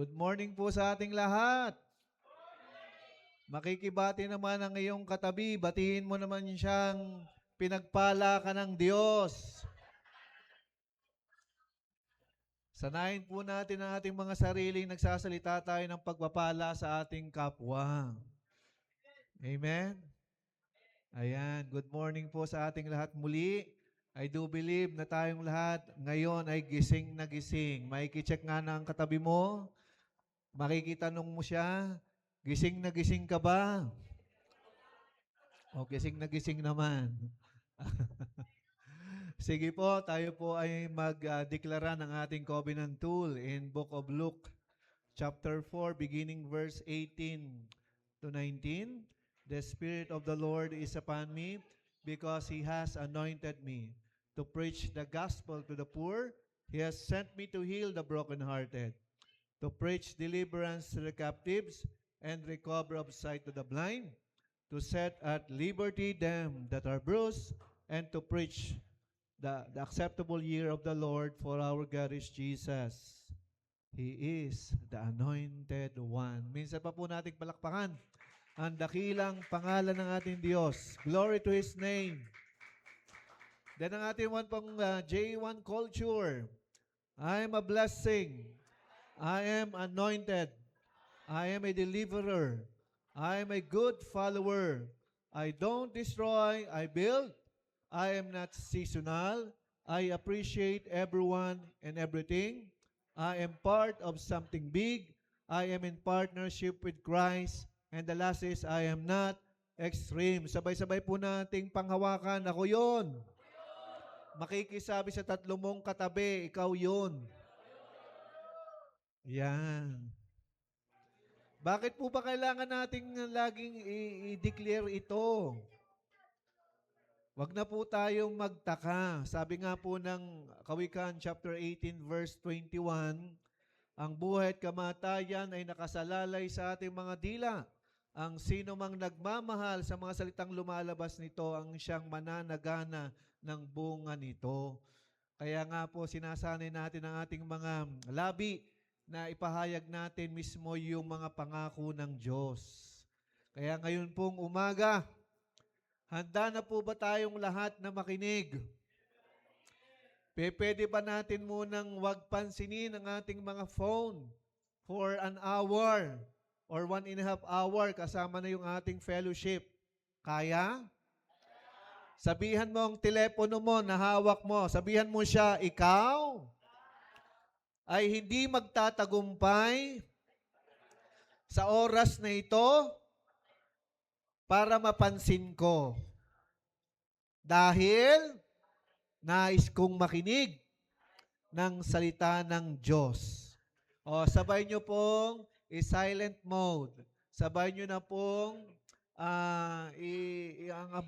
Good morning po sa ating lahat. Makikibati naman ang iyong katabi. Batiin mo naman siyang pinagpala ka ng Diyos. Sanayin po natin ang ating mga sariling nagsasalita tayo ng pagpapala sa ating kapwa. Amen? Ayan, good morning po sa ating lahat muli. I do believe na tayong lahat ngayon ay gising na gising. Makikicheck nga na ang katabi mo. Makikitanong mo siya, gising na gising ka ba? O, gising na gising naman. Sige po, tayo po ay magdeklara ng ating covenant tool in Book of Luke, chapter 4, beginning verse 18 to 19. The Spirit of the Lord is upon me because He has anointed me to preach the gospel to the poor. He has sent me to heal the brokenhearted, to preach deliverance to the captives and recover of sight to the blind, to set at liberty them that are bruised, and to preach the acceptable year of the Lord, for our God is Jesus. He is the anointed one. Minsan pa po nating palakpakan ang dakilang pangalan ng ating Diyos. Glory to His name. Then ang ating one pang J1 culture. I am a blessing. I am anointed. I am a deliverer. I am a good follower. I don't destroy, I build. I am not seasonal. I appreciate everyone and everything. I am part of something big. I am in partnership with Christ. And the last is, I am not extreme. Sabay-sabay po nating panghawakan. Ako yun. Makikisabi sa tatlo mong katabi, ikaw yun. Yan. Bakit po ba kailangan nating laging i-declare ito? Wag na po tayong magtaka. Sabi nga po ng Kawikaan chapter 18 verse 21, ang buhay at kamatayan ay nakasalalay sa ating mga dila. Ang sino mang nagmamahal sa mga salitang lumalabas nito ang siyang mananagana ng bunga nito. Kaya nga po sinasanay natin ang ating mga labi na ipahayag natin mismo yung mga pangako ng Diyos. Kaya ngayon pong umaga, handa na po ba tayong lahat na makinig? Pwede ba natin munang wag pansinin ang ating mga phone for an hour or 1.5 hour kasama na yung ating fellowship? Kaya? Sabihan mo ang telepono mo na hawak mo. Sabihan mo siya, ikaw ay hindi magtatagumpay sa oras na ito para mapansin ko. Dahil nais kong makinig ng salita ng Diyos. O, sabay nyo pong i-silent mode. Sabay nyo na pong ang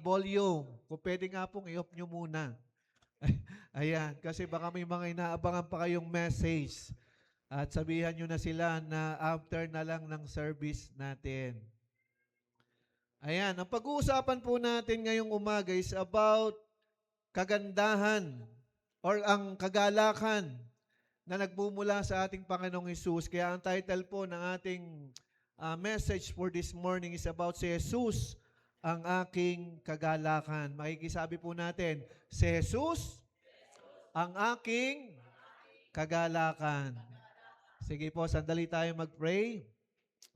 volume. Kung pwede nga pong i-off nyo muna. Ayan, kasi baka may mga inaabangan pa kayong message. At sabihan nyo na sila na after na lang ng service natin. Ayan, ang pag-uusapan po natin ngayong umaga is about kagandahan or ang kagalakan na nagmumula sa ating Panginoong Hesus. Kaya ang title po ng ating message for this morning is about si Jesus, ang aking kagalakan. Makikisabi po natin, si Jesus, ang aking kagalakan. Sige po, sandali tayo mag-pray.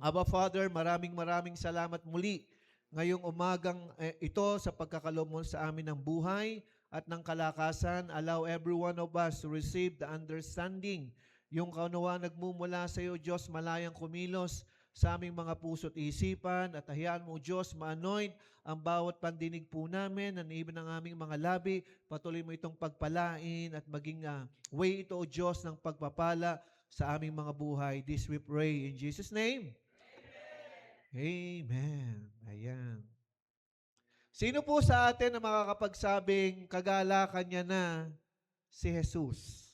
Aba Father, maraming salamat muli ngayong umagang ito sa pagkakaloob mo sa amin ng buhay at ng kalakasan. Allow every one of us to receive the understanding, yung kaunawa nagmumula sa iyo, Diyos, malayang kumilos sa aming mga puso't isipan, at hayaan mo, Diyos, ma-anoint ang bawat pandinig po namin, and even ang aming mga labi. Patuloy mo itong pagpalain at maging way ito, O Diyos, ng pagpapala sa aming mga buhay. This we pray in Jesus' name. Amen. Ayan. Sino po sa atin na makakapagsabing kagalakan niya na si Jesus?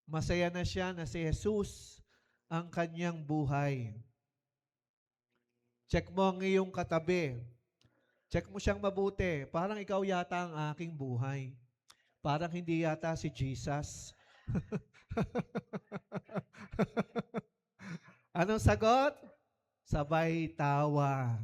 Masaya na siya na si Jesus ang kanyang buhay. Check mo ang iyong katabi. Check mo siyang mabuti. Parang ikaw yata ang aking buhay. Parang hindi yata si Jesus. Anong sagot? Sabay tawa.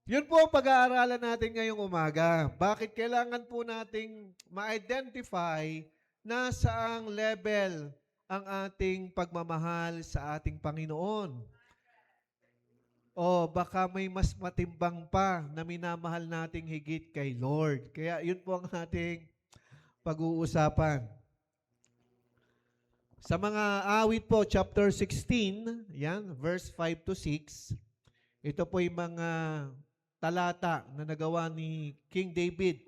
Yun po ang pag-aaralan natin ngayong umaga. Bakit kailangan po nating ma-identify na saang level ang ating pagmamahal sa ating Panginoon? O baka may mas matimbang pa na minamahal nating higit kay Lord. Kaya yun po ang ating pag-uusapan. Sa mga awit po, chapter 16, yan, verse 5 to 6, ito po yung mga talata na nagawa ni King David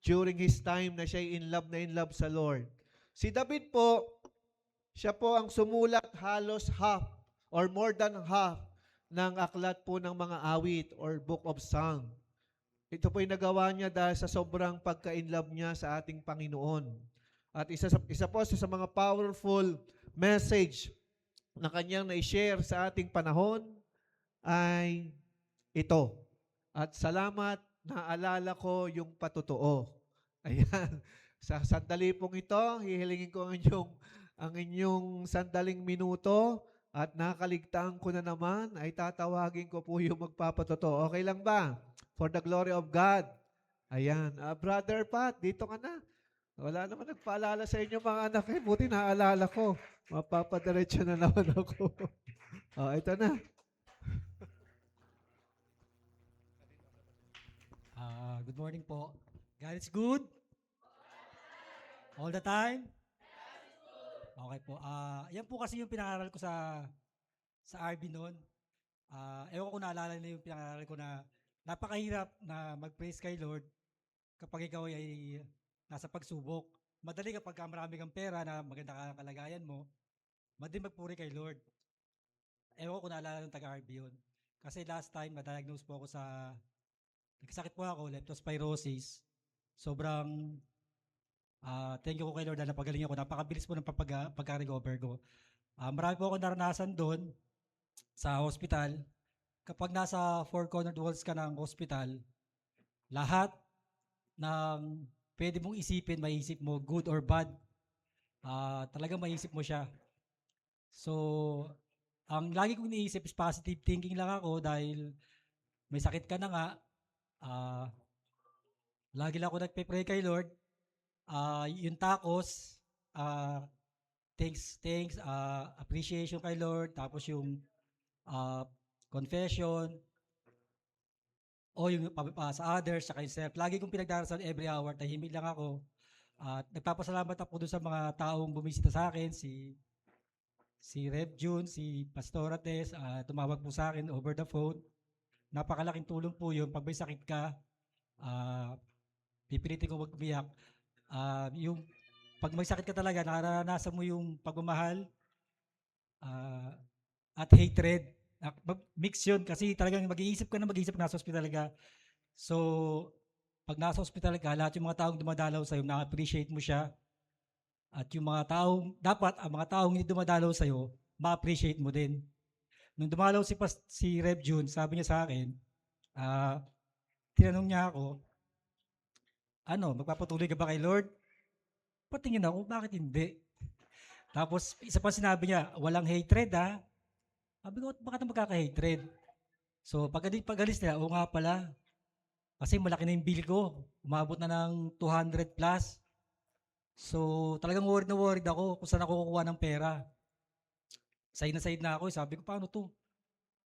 during his time na siya in love sa Lord. Si David po, siya po ang sumulat halos half or more than half ng aklat po ng mga awit or book of song. Ito po yung nagawa niya dahil sa sobrang pagka-inlove niya sa ating Panginoon. At isa po sa mga powerful message na kanyang na-share sa ating panahon ay ito. At salamat, naalala ko yung patotoo. Ayan. Sa sandali pong ito, hihilingin ko ang inyong sandaling minuto at nakaligtaan ko na naman ay tatawagin ko po yung magpapatotoo. Okay lang ba? For the glory of God. Ayan. Brother Pat, dito ka na. Wala naman nagpaalala sa inyo mga anak eh. Buti naalala ko. Mapapadiretso na naman ako. Ito na. Good morning po. God is good? All the time? Okay po. Yan po kasi yung pinangaral ko sa RB noon. Ewan ko kung naalala na yung pinangaral ko na napakahirap na mag-praise kay Lord kapag ikaw ay nasa pagsubok. Madali kapag marami kang pera na maganda ka ang kalagayan mo, madali magpuri kay Lord. Ewan ko kung naalala ng taga-RB yun. Kasi last time, na-diagnose po ako nagkasakit po ako, leptospirosis. Sobrang thank you ko kay Lord dahil napagaling ako. Napakabilis po ng pagka-recover ko. Marami po ako naranasan doon sa hospital. Kapag nasa four-cornered walls ka ng hospital, lahat ng pwede mong isipin, maiisip mo, good or bad, talagang maiisip mo siya. So, ang lagi kong iniisip is positive thinking lang ako dahil may sakit ka na nga. Lagi lang ako nagpe-pray kay Lord. Yung takos, thanks, appreciation kay Lord, tapos yung confession, o yung sa others, sa self. Lagi kong pinagdarasal every hour, tahimik lang ako. At nagpapasalamat ako doon sa mga taong bumisita sa akin, si Rev June, si Pastora Tess, tumawag po sa akin over the phone. Napakalaking tulong po yun. Pag may sakit ka, pipilitin ko mag-umiyak. Yung pag may sakit ka talaga, naranasan mo yung pagmamahal at hatred. Mix yun kasi talagang mag-iisip ka nasa hospital ka. So, pag nasa hospital ka, lahat yung mga taong dumadalaw sa'yo, na-appreciate mo siya. At yung mga taong, dapat ang mga taong hindi dumadalaw sa'yo, ma-appreciate mo din. Nung dumalaw si Rev June, sabi niya sa akin, tinanong niya ako, magpapatuloy ka ba kay Lord? Patingin ako, bakit hindi? Tapos, isa pa sinabi niya, walang hatred ha. Sabi ko, bakit magkaka-hatred? So, pag-alis nila, oo nga pala. Kasi malaki na yung bill ko. Umabot na ng 200 plus. So, talagang worried ako kung saan ako kukuha ng pera. Side na ako. Sabi ko, paano to?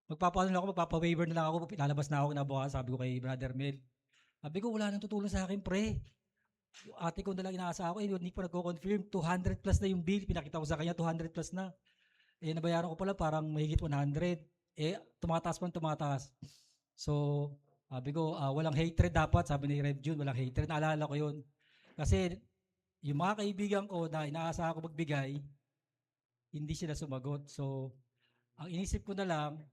Magpapa-waiver na lang ako. Lalabas na ako kinabukasan. Sabi ko kay Brother Mel. Sabi ko, wala nang tutulong sa akin, pre. Yung ate ko na lang inaasa ako. Hindi pa nagko-confirm. 200 plus na yung bill. Pinakita ko sa kanya, 200 plus na. Nabayaran ko pala parang mahigit 100. Tumataas. So, sabi ko, walang hatred dapat. Sabi ni Rev June, walang hatred. Naalala ko yun. Kasi, yung mga kaibigan ko na inaasa ako magbigay, hindi sila sumagot. So, ang inisip ko na lang,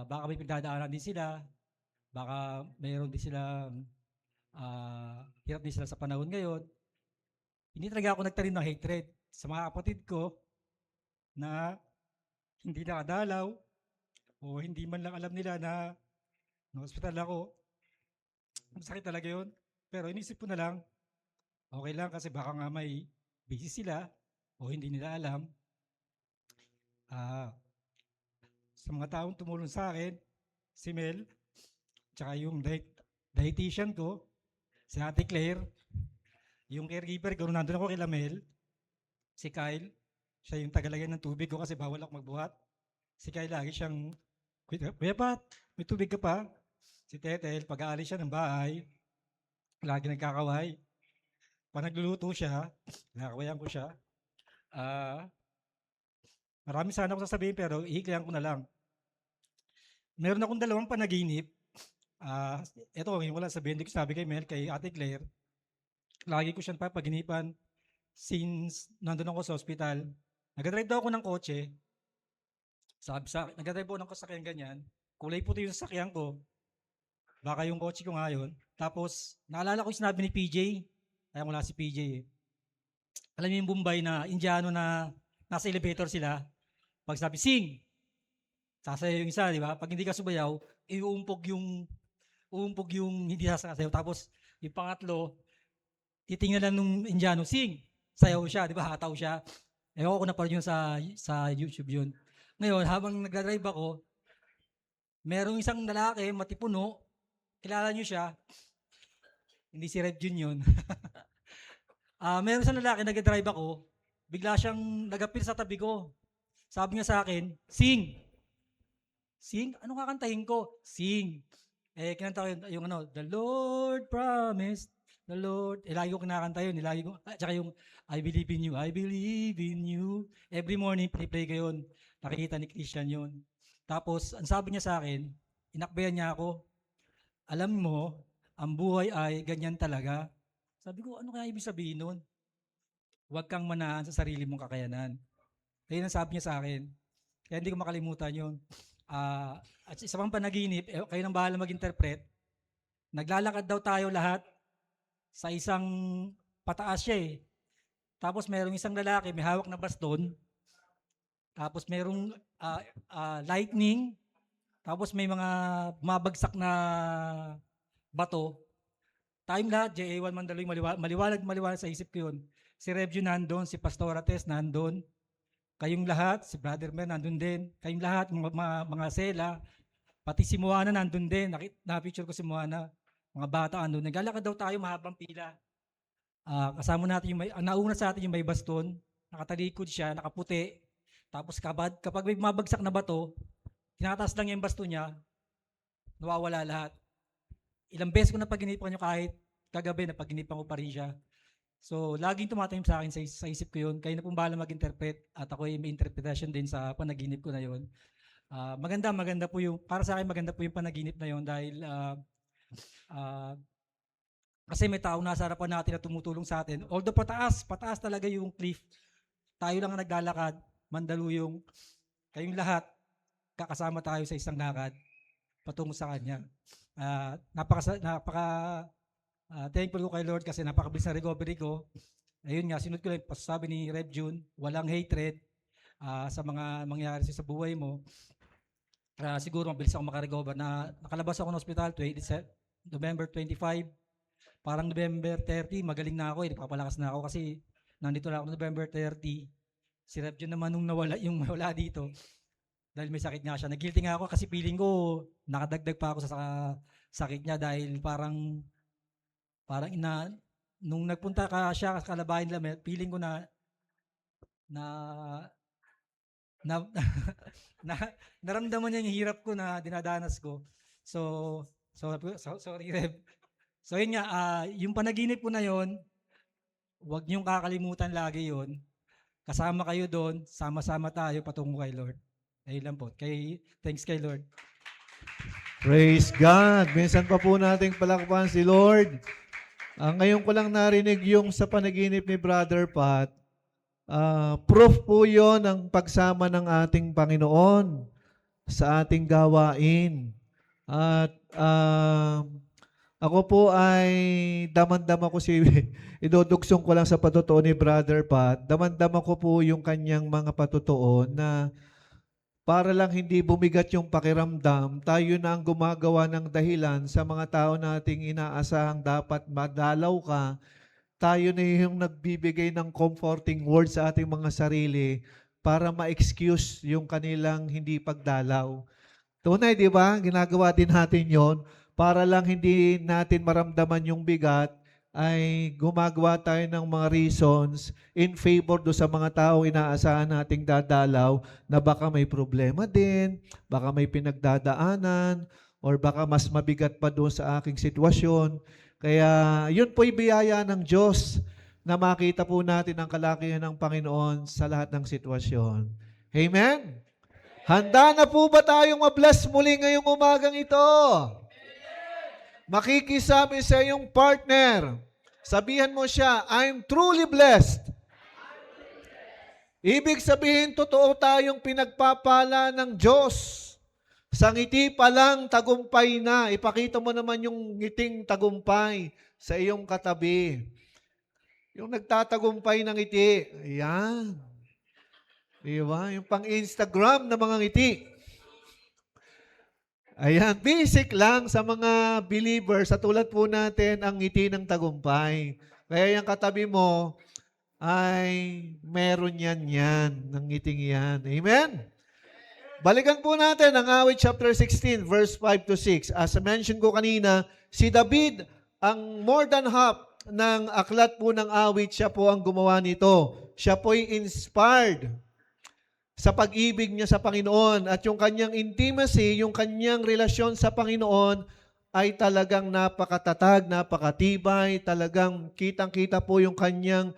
baka may pagdadaanan din sila, baka mayroon din sila, hirap din sila sa panahon ngayon. Hindi talaga ako nagtanim ng hatred sa mga kapatid ko na hindi nakadalaw o hindi man lang alam nila na hospital ako. Masakit talaga yun. Pero inisip ko na lang, okay lang kasi baka nga may busy sila o hindi nila alam. Ah, sa mga taong tumulong sa akin, si Mel, tsaka yung dietitian ko, si Ate Claire, yung caregiver ko, nung nandun ako kay Mel, si Kyle, siya yung tagalagyan ng tubig ko kasi bawal ako magbuhat. Si Kyle lagi siyang, Kuya Pat, may tubig ka pa? Si Tetel, pag-aalis siya ng bahay, lagi nagkakaway. Pag nagluluto siya, nakakawayan ko siya. Ah, marami sana ako sasabihin pero ihiklihan ko na lang. Meron akong dalawang panaginip. Ah, ito, ngayon ko lang sabihin, hindi ko sabi kay Mel, kay Ate Claire. Lagi ko siyang papaginipan since nandun ako sa ospital. Nag-drive daw ako ng kotse. Nag-drive ako ng sasakyan ganyan. Kulay puti yung sasakyan ko. Baka yung kotse ko ngayon. Tapos, naalala ko yung sinabi ni PJ. Kaya wala si PJ eh. Alam niyo yung Bombay na Indiano na nasa elevator sila. Pag sabi, sing! Sasayaw yung isa, di ba? Pag hindi ka sumayaw, uumpog yung hindi sasayaw. Tapos, yung pangatlo, titingnan lang nung Indiano, sing! Sayaw siya, di ba? Hataw siya. Ewan ko na pa yun sa YouTube yun. Ngayon, habang nagdadrive ako, merong isang lalaki, matipuno, kilala niyo siya, hindi si Rev Jun yun. Meron isang lalaki, nag-drive ako, bigla siyang nagapil sa tabi ko. Sabi niya sa akin, sing! Sing? Ano kakantahin ko? Sing! Kinanta ko yung The Lord promised, the Lord, lagi ko kinakanta yun, tsaka yung I believe in you, I believe in you. Every morning, play ko yun. Nakikita ni Christian yun. Tapos, ang sabi niya sa akin, inakbayan niya ako, alam mo, ang buhay ay ganyan talaga. Sabi ko, ano kaya ibig sabihin nun? Huwag kang manahan sa sarili mong kakayanan. Kaya ang sabi niya sa akin. Kaya hindi ko makalimutan yun. At isa pang panaginip, kayo nang bahala mag-interpret. Naglalakad daw tayo lahat sa isang pataas siya eh. Tapos merong isang lalaki, may hawak na baston. Tapos merong lightning. Tapos may mga mabagsak na bato. Tayong lahat, JA1 Mandaloy, maliwanag sa isip ko yun. Si Revju nandun, si Pastora Tess nandun. Kayong lahat, si Brother Mer nandun din. Kayong lahat, mga sela. Pati si Moana nandun din. Na-picture ko si Moana. Mga bata nandun. Naglalakad daw tayo, mahabang pila. Kasama natin nauna sa atin yung may baston. Nakatalikod siya, nakaputi. Tapos kapag may mabagsak na bato, tinataas lang yung baston niya, nawawala lahat. Ilang beses ko na paginipan nyo kahit kagabi na paginipan ko pa rin siya. So, laging tumatayong sa akin sa isip ko yun. Kayo na pong bahala mag-interpret at ako ay may interpretation din sa panaginip ko na yun. Maganda po yung, para sa akin maganda po yung panaginip na yun dahil kasi may tao nasa harapan natin na tumutulong sa atin. Although pataas talaga yung cliff. Tayo lang ang naglalakad, mandaluyong. Kayong lahat, kakasama tayo sa isang lakad patungo sa Kanya. Thankful ko kay Lord kasi napakabilis na recovery ko. Ayun nga, sinunod ko lang pasasabi ni Rev June, walang hatred sa mga mangyayari sa buhay mo. Siguro mabilis ako makarecover. Nakalabas ako ng hospital November 25. Parang November 30, magaling na ako. Nagpapalakas na ako kasi nandito na ako November 30. Si Rev June naman nung nawala dito. Dahil may sakit nga siya. Nag-guilty nga ako kasi feeling ko nakadagdag pa ako sa sakit niya dahil parang nung nagpunta siya sa Kalabayan Lamet, feeling ko na naramdaman niya yung hirap ko na dinadanas ko. Sorry Rev. So yun nga, yung panaginip ko na yun, huwag niyong kakalimutan lagi yun. Kasama kayo doon, sama-sama tayo patungo kay Lord. Ayun lang po. Thanks kay Lord. Praise God. Minsan pa po nating palakpan si Lord. Ngayon ko lang narinig yung sa panaginip ni Brother Pat. Proof po yon ng pagsama ng ating Panginoon sa ating gawain. At ako po ay damandama ko idoduksong ko lang sa patotoo ni Brother Pat. Damandama ko po yung kanyang mga patotoo na para lang hindi bumigat yung pakiramdam, tayo na ang gumagawa ng dahilan sa mga tao nating inaasahang dapat madalaw ka, tayo na yung nagbibigay ng comforting words sa ating mga sarili para ma-excuse yung kanilang hindi pagdalaw. Tunay, di ba? Ginagawa din natin yon para lang hindi natin maramdaman yung bigat, ay gumagawa tayo ng mga reasons in favor do sa mga tao inaasahan nating dadalaw na baka may problema din, baka may pinagdadaanan, or baka mas mabigat pa doon sa aking sitwasyon. Kaya yun po'y biyaya ng Diyos na makita po natin ang kalakihan ng Panginoon sa lahat ng sitwasyon. Amen? Handa na po ba tayong mabless muli ngayong umagang ito? Makikisabi sa iyong partner. Sabihan mo siya, I'm truly blessed. Ibig sabihin, totoo tayong pinagpapala ng Diyos. Sa ngiti pa lang, tagumpay na. Ipakita mo naman yung ngiting tagumpay sa iyong katabi. Yung nagtatagumpay ng ngiti. Ayan. Di ba? Yung pang-Instagram na mga ngiti. Ayan, basic lang sa mga believers, sa tulad po natin ang ngiti ng tagumpay. Kaya yung katabi mo ay meron yan, ng ngiting yan. Amen? Balikan po natin ang awit chapter 16, verse 5 to 6. As mentioned ko kanina, si David, ang more than half ng aklat po ng awit, siya po ang gumawa nito. Siya po'y inspired sa pag-ibig niya sa Panginoon at yung kanyang intimacy, yung kanyang relasyon sa Panginoon ay talagang napakatatag, napakatibay, talagang kitang-kita po yung kanyang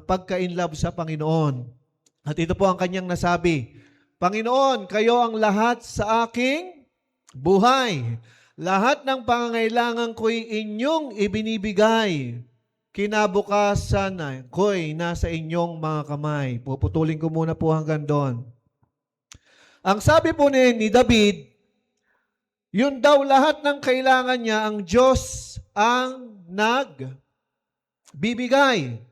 pagka-inlove sa Panginoon. At ito po ang kanyang nasabi, Panginoon, kayo ang lahat sa aking buhay. Lahat ng pangangailangan ko'y inyong ibinibigay. Kinabukasan ko'y nasa inyong mga kamay. Puputulin ko muna po hanggang doon. Ang sabi po ni David, yun daw lahat ng kailangan niya, ang Diyos ang nagbibigay.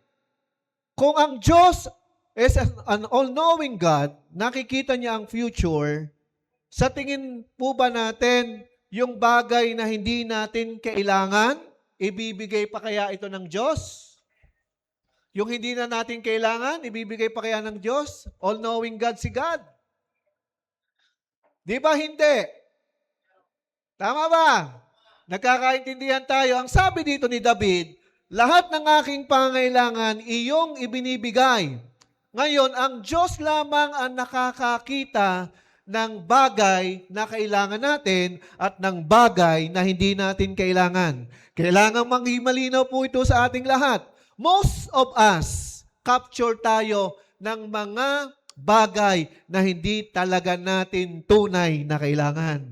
Kung ang Diyos is an all-knowing God, nakikita niya ang future, sa tingin po ba natin yung bagay na hindi natin kailangan, ibibigay pa kaya ito ng Diyos? Yung hindi na natin kailangan, ibibigay pa kaya ng Diyos? All-knowing God si God. Di ba hindi? Tama ba? Nagkakaintindihan tayo. Ang sabi dito ni David, lahat ng aking pangangailangan, iyong ibinibigay. Ngayon, ang Diyos lamang ang nakakakita ng bagay na kailangan natin at ng bagay na hindi natin kailangan. Kailangan malinaw po ito sa ating lahat. Most of us, capture tayo ng mga bagay na hindi talaga natin tunay na kailangan.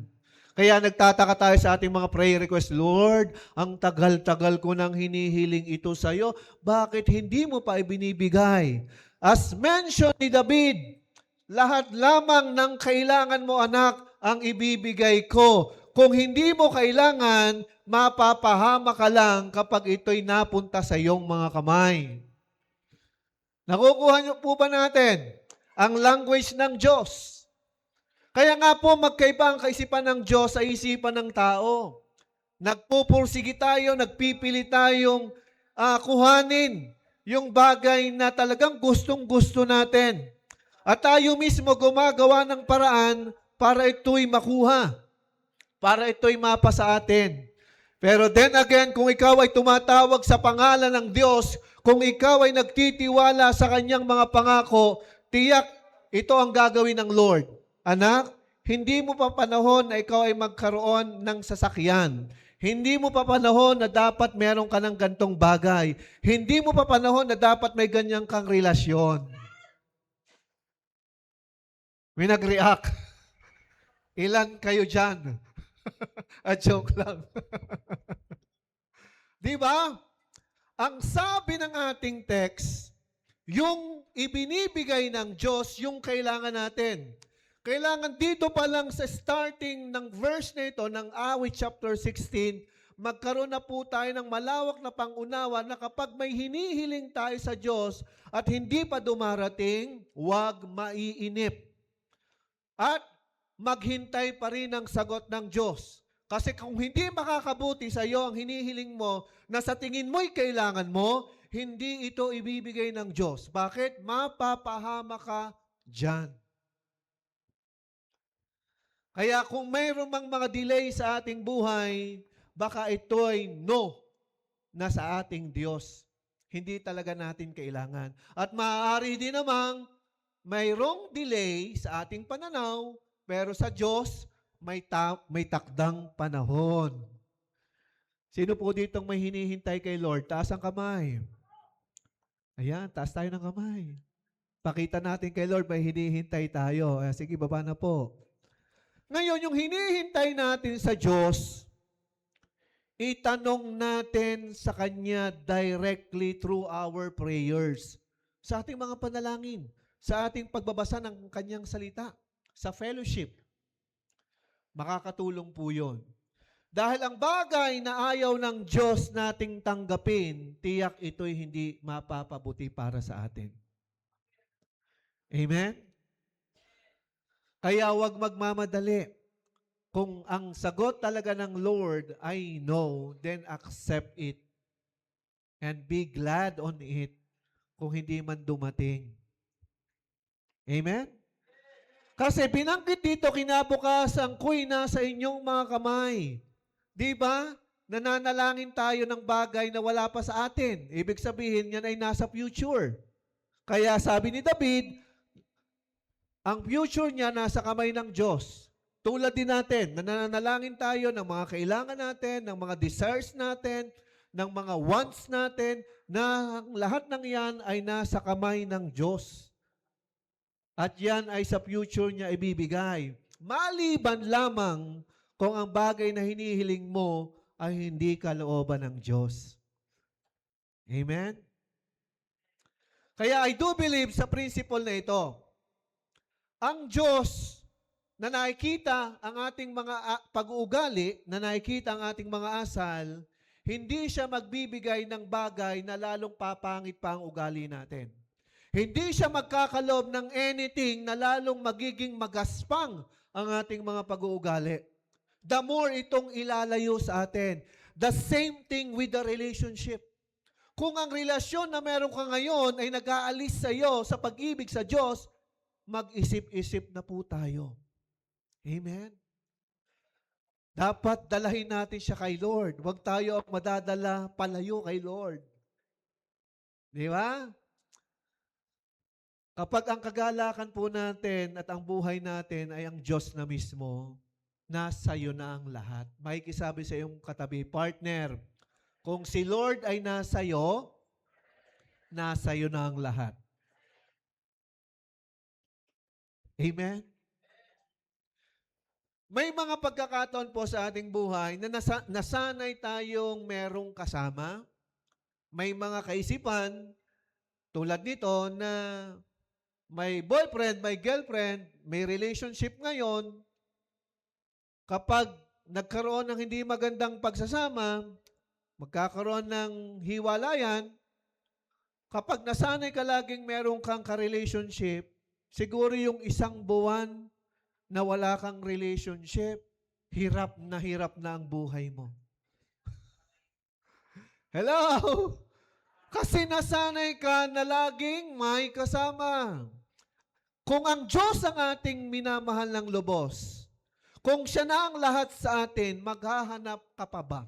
Kaya nagtataka tayo sa ating mga prayer request, Lord, ang tagal-tagal ko nang hinihiling ito sa iyo, bakit hindi mo pa ibinibigay? As mentioned ni David, lahat lamang ng kailangan mo, anak, ang ibibigay ko. Kung hindi mo kailangan, mapapahama ka lang kapag ito'y napunta sa iyong mga kamay. Nakukuha niyo po ba natin ang language ng Diyos? Kaya nga po magkaiba ang kaisipan ng Diyos sa isipan ng tao. Nagpupursige tayo, nagpipili tayong kuhanin yung bagay na talagang gustong-gusto natin. At tayo mismo gumagawa ng paraan para ito'y makuha, para ito'y mapa sa atin. Pero then again, kung ikaw ay tumatawag sa pangalan ng Diyos, kung ikaw ay nagtitiwala sa kanyang mga pangako, tiyak ito ang gagawin ng Lord. Anak, hindi mo pa panahon na ikaw ay magkaroon ng sasakyan. Hindi mo pa panahon na dapat meron ka ng gantong bagay. Hindi mo pa panahon na dapat may ganyang kang relasyon. May nag-react. Ilan kayo dyan? Joke lang. Di ba? Ang sabi ng ating text, yung ibinibigay ng Diyos, yung kailangan natin. Kailangan dito pa lang sa starting ng verse na ito, ng awit chapter 16, magkaroon na po tayo ng malawak na pangunawa na kapag may hinihiling tayo sa Diyos at hindi pa dumarating, huwag maiinip. At maghintay pa rin ng sagot ng Diyos. Kasi kung hindi makakabuti sa iyo ang hinihiling mo na sa tingin mo'y kailangan mo, hindi ito ibibigay ng Diyos. Bakit? Mapapahama ka Diyan. Kaya kung mayroon mang mga delay sa ating buhay, baka ito'y no na sa ating Diyos. Hindi talaga natin kailangan. At maaari din namang mayroong delay sa ating pananaw, pero sa Diyos, may takdang panahon. Sino po ditong may hinihintay kay Lord? Taas ang kamay. Ayan, taas tayo ng kamay. Pakita natin kay Lord, may hinihintay tayo. Sige, baba na po. Ngayon, yung hinihintay natin sa Diyos, itanong natin sa Kanya directly through our prayers. Sa ating mga panalangin, sa ating pagbabasa ng Kanyang salita, sa fellowship. Makakatulong po yun. Dahil ang bagay na ayaw ng Diyos nating tanggapin, tiyak ito'y hindi mapapabuti para sa atin. Amen? Kaya huwag magmamadali. Kung ang sagot talaga ng Lord ay no, then accept it. And be glad on it kung hindi man dumating. Amen? Kasi binanggit dito, kinabukasan ko'y nasa inyong mga kamay. Di ba? Nananalangin tayo ng bagay na wala pa sa atin. Ibig sabihin, yan ay nasa future. Kaya sabi ni David, ang future niya nasa kamay ng Diyos. Tulad din natin, nananalangin tayo ng mga kailangan natin, ng mga desires natin, ng mga wants natin, na lahat ng yan ay nasa kamay ng Diyos. At yan ay sa future niya ibibigay. Maliban lamang kung ang bagay na hinihiling mo ay hindi kalooban ng Diyos. Amen? Kaya I do believe sa principle na ito. Ang Diyos na nakikita ang ating mga pag-uugali, na nakikita ang ating mga asal, hindi siya magbibigay ng bagay na lalong papangit pa ang ugali natin. Hindi siya magkakaloob ng anything na lalong magiging magaspang ang ating mga pag-uugali. The more itong ilalayo sa atin. The same thing with the relationship. Kung ang relasyon na meron ka ngayon ay nag-aalis sa iyo sa pag-ibig sa Diyos, mag-isip-isip na po tayo. Amen? Dapat dalahin natin siya kay Lord. Huwag tayo ang madadala palayo kay Lord. Di ba? Kapag ang kagalakan po natin at ang buhay natin ay ang Diyos na mismo, nasa iyo na ang lahat. Makikisabi sa iyong katabi, partner, kung si Lord ay nasa iyo na ang lahat. Amen? May mga pagkakataon po sa ating buhay na nasanay tayong merong kasama. May mga kaisipan tulad nito na may boyfriend, may girlfriend, may relationship ngayon. Kapag nagkaroon ng hindi magandang pagsasama, magkakaroon ng hiwalayan, kapag nasanay ka laging merong kang ka-relationship, siguro yung isang buwan na wala kang relationship, hirap na ang buhay mo. Hello? Kasi nasanay ka na laging may kasama. Kung ang Diyos ang ating minamahal ng lubos, kung siya na ang lahat sa atin, maghahanap ka pa ba?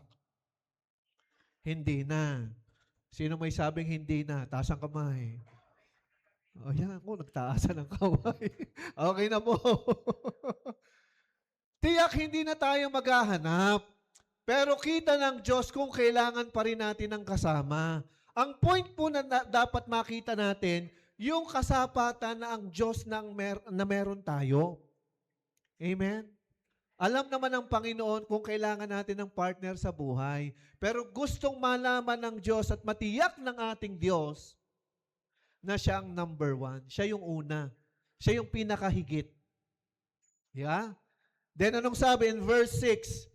Hindi na. Sino may sabing hindi na? Taas ang kamay. O yan ako, nagtaasan ng kamay. Okay na po. Tiyak hindi na tayo maghahanap. Pero kita ng Diyos kung kailangan pa rin natin ng kasama. Ang point po na dapat makita natin, yung kasapatan na ang Diyos na meron tayo. Amen? Alam naman ng Panginoon kung kailangan natin ng partner sa buhay. Pero gustong malaman ng Diyos at matiyak ng ating Diyos na siya ang number one. Siya yung una. Siya yung pinakahigit. Yeah? Then anong sabi in verse 6?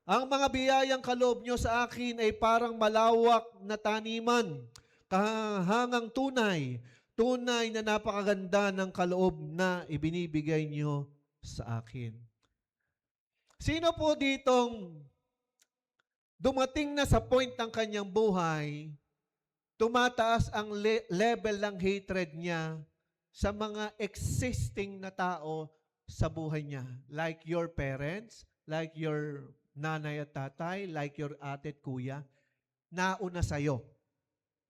Ang mga biyayang kaloob nyo sa akin ay parang malawak na taniman, kahangang tunay, tunay na napakaganda ng kaloob na ibinibigay nyo sa akin. Sino po ditong dumating na sa point ng kanyang buhay, tumataas ang level ng hatred niya sa mga existing na tao sa buhay niya. Like your parents, like your nanay at tatay, like your ate at kuya. Nauna sa'yo.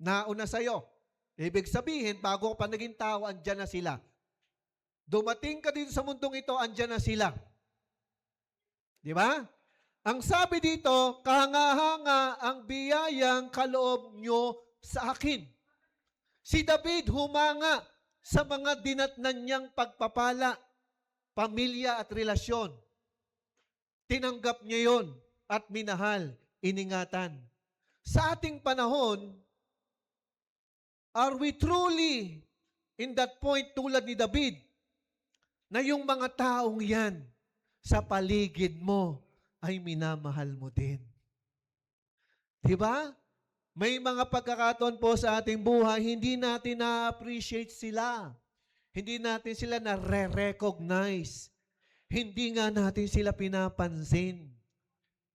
Nauna sa'yo. Ibig sabihin, bago ka pa naging tao, andyan na sila. Dumating ka dito sa mundong ito, andyan na sila. Di ba? Ang sabi dito, kahanga-hanga ang biyayang kaloob nyo sa akin. Si David humanga sa mga dinatnan niyang pagpapala, pamilya at relasyon. Tinanggap niya yon at minahal, iningatan. Sa ating panahon, are we truly in that point tulad ni David na yung mga taong yan sa paligid mo ay minamahal mo din? Diba? May mga pagkakataon po sa ating buhay, hindi natin na-appreciate sila. Hindi natin sila na-recognize. Hindi nga natin sila pinapansin.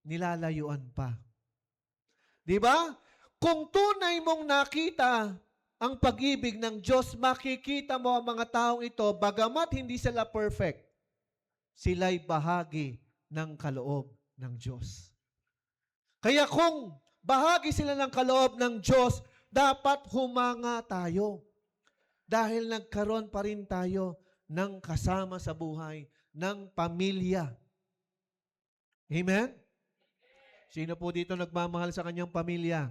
Nilalayuan pa. Diba? Kung tunay mong nakita ang pag-ibig ng Diyos, makikita mo ang mga taong ito, bagamat hindi sila perfect, sila'y bahagi ng kaloob ng Diyos. Kaya kung bahagi sila ng kaloob ng Diyos, dapat humanga tayo. Dahil nagkaroon pa rin tayo ng kasama sa buhay, ng pamilya. Amen? Sino po dito nagmamahal sa kanyang pamilya?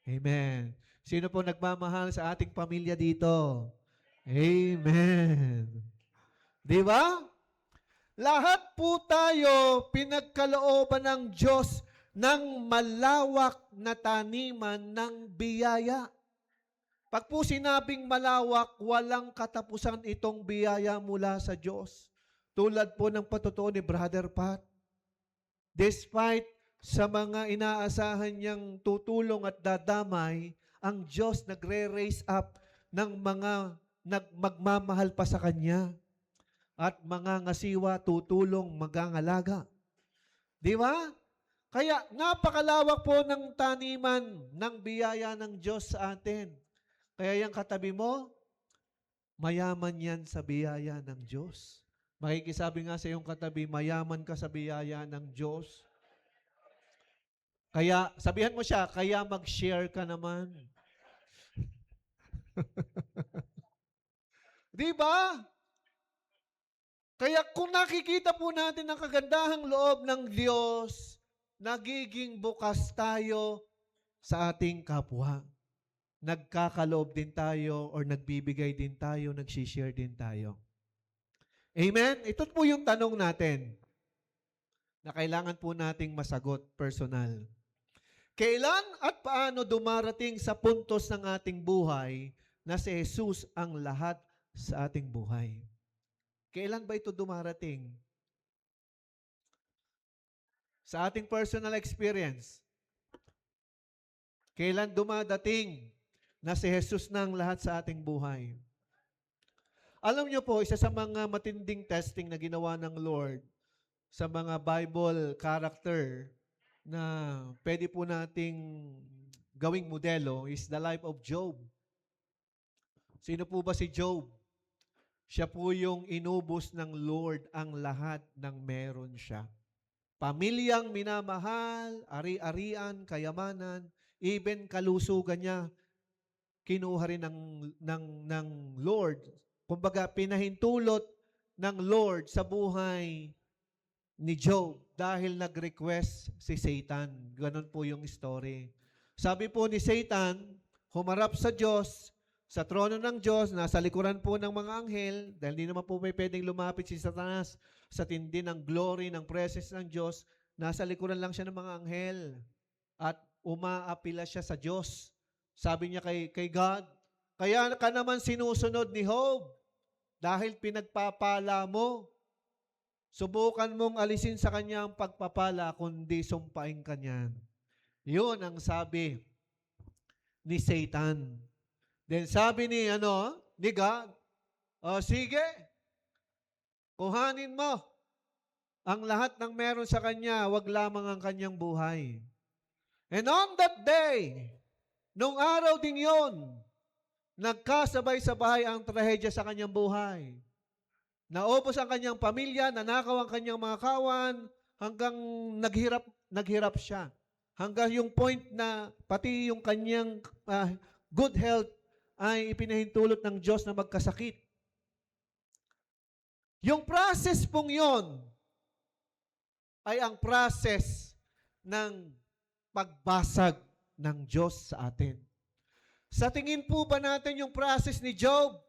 Amen. Sino po nagmamahal sa ating pamilya dito? Amen. Di ba? Lahat po tayo pinagkalooban ng Diyos ng malawak na taniman ng biyaya. Pag po sinabing malawak, walang katapusan itong biyaya mula sa Diyos. Tulad po ng patutuo ni Brother Pat. Despite sa mga inaasahan niyang tutulong at dadamay, ang Diyos nagre-raise up ng mga magmamahal pa sa Kanya. At mga ngasiwa tutulong magangalaga. Di ba? Kaya napakalawak po ng taniman ng biyaya ng Diyos sa atin. Kaya yung katabi mo, mayaman yan sa biyaya ng Diyos. Makikisabi nga sa iyong katabi, mayaman ka sa biyaya ng Diyos. Kaya, sabihan mo siya, kaya mag-share ka naman. Di ba? Kaya kung nakikita po natin ang kagandahang loob ng Diyos, nagiging bukas tayo sa ating kapwa. Nagkakaloob din tayo or nagbibigay din tayo, nagsishare din tayo. Amen? Ito po yung tanong natin na kailangan po nating masagot personal. Kailan at paano dumarating sa puntos ng ating buhay na si Jesus ang lahat sa ating buhay? Kailan ba ito dumarating? Sa ating personal experience, kailan dumadating na si Jesus na ang lahat sa ating buhay? Alam niyo po, isa sa mga matinding testing na ginawa ng Lord sa mga Bible character na pwede po nating gawing modelo is the life of Job. Sino po ba si Job? Siya po yung inubos ng Lord ang lahat ng meron siya. Pamilyang minamahal, ari-arian, kayamanan, even kalusugan niya, kinuha rin ng Lord. Kumbaga, pinahintulot ng Lord sa buhay ni Job dahil nag-request si Satan. Ganon po yung story. Sabi po ni Satan, humarap sa Diyos, sa trono ng Diyos, nasa likuran po ng mga anghel, dahil hindi naman po may pwedeng lumapit si Satanas sa tindi ng glory, ng presence ng Diyos, nasa likuran lang siya ng mga anghel. At umaapila siya sa Diyos. Sabi niya kay God, kaya ka naman sinusunod ni Job dahil pinagpapala mo. Subukan mong alisin sa kanya ang pagpapala, kundi sumpain ka niyan. Yun ang sabi ni Satan. Then sabi ni God, sige, kuhanin mo ang lahat ng meron sa kanya, wag lamang ang kanyang buhay. And on that day, nung araw ding yon, Nagkasabay-sabay ang trahedya sa kanyang buhay. Naubos ang kanyang pamilya, nanakaw ang kanyang mga kawan, hanggang naghirap siya. Hanggang yung point na pati yung kanyang good health ay ipinahintulot ng Diyos na magkasakit. Yung process pong yon ay ang process ng pagbasag ng Diyos sa atin. Sa tingin po ba natin yung process ni Job,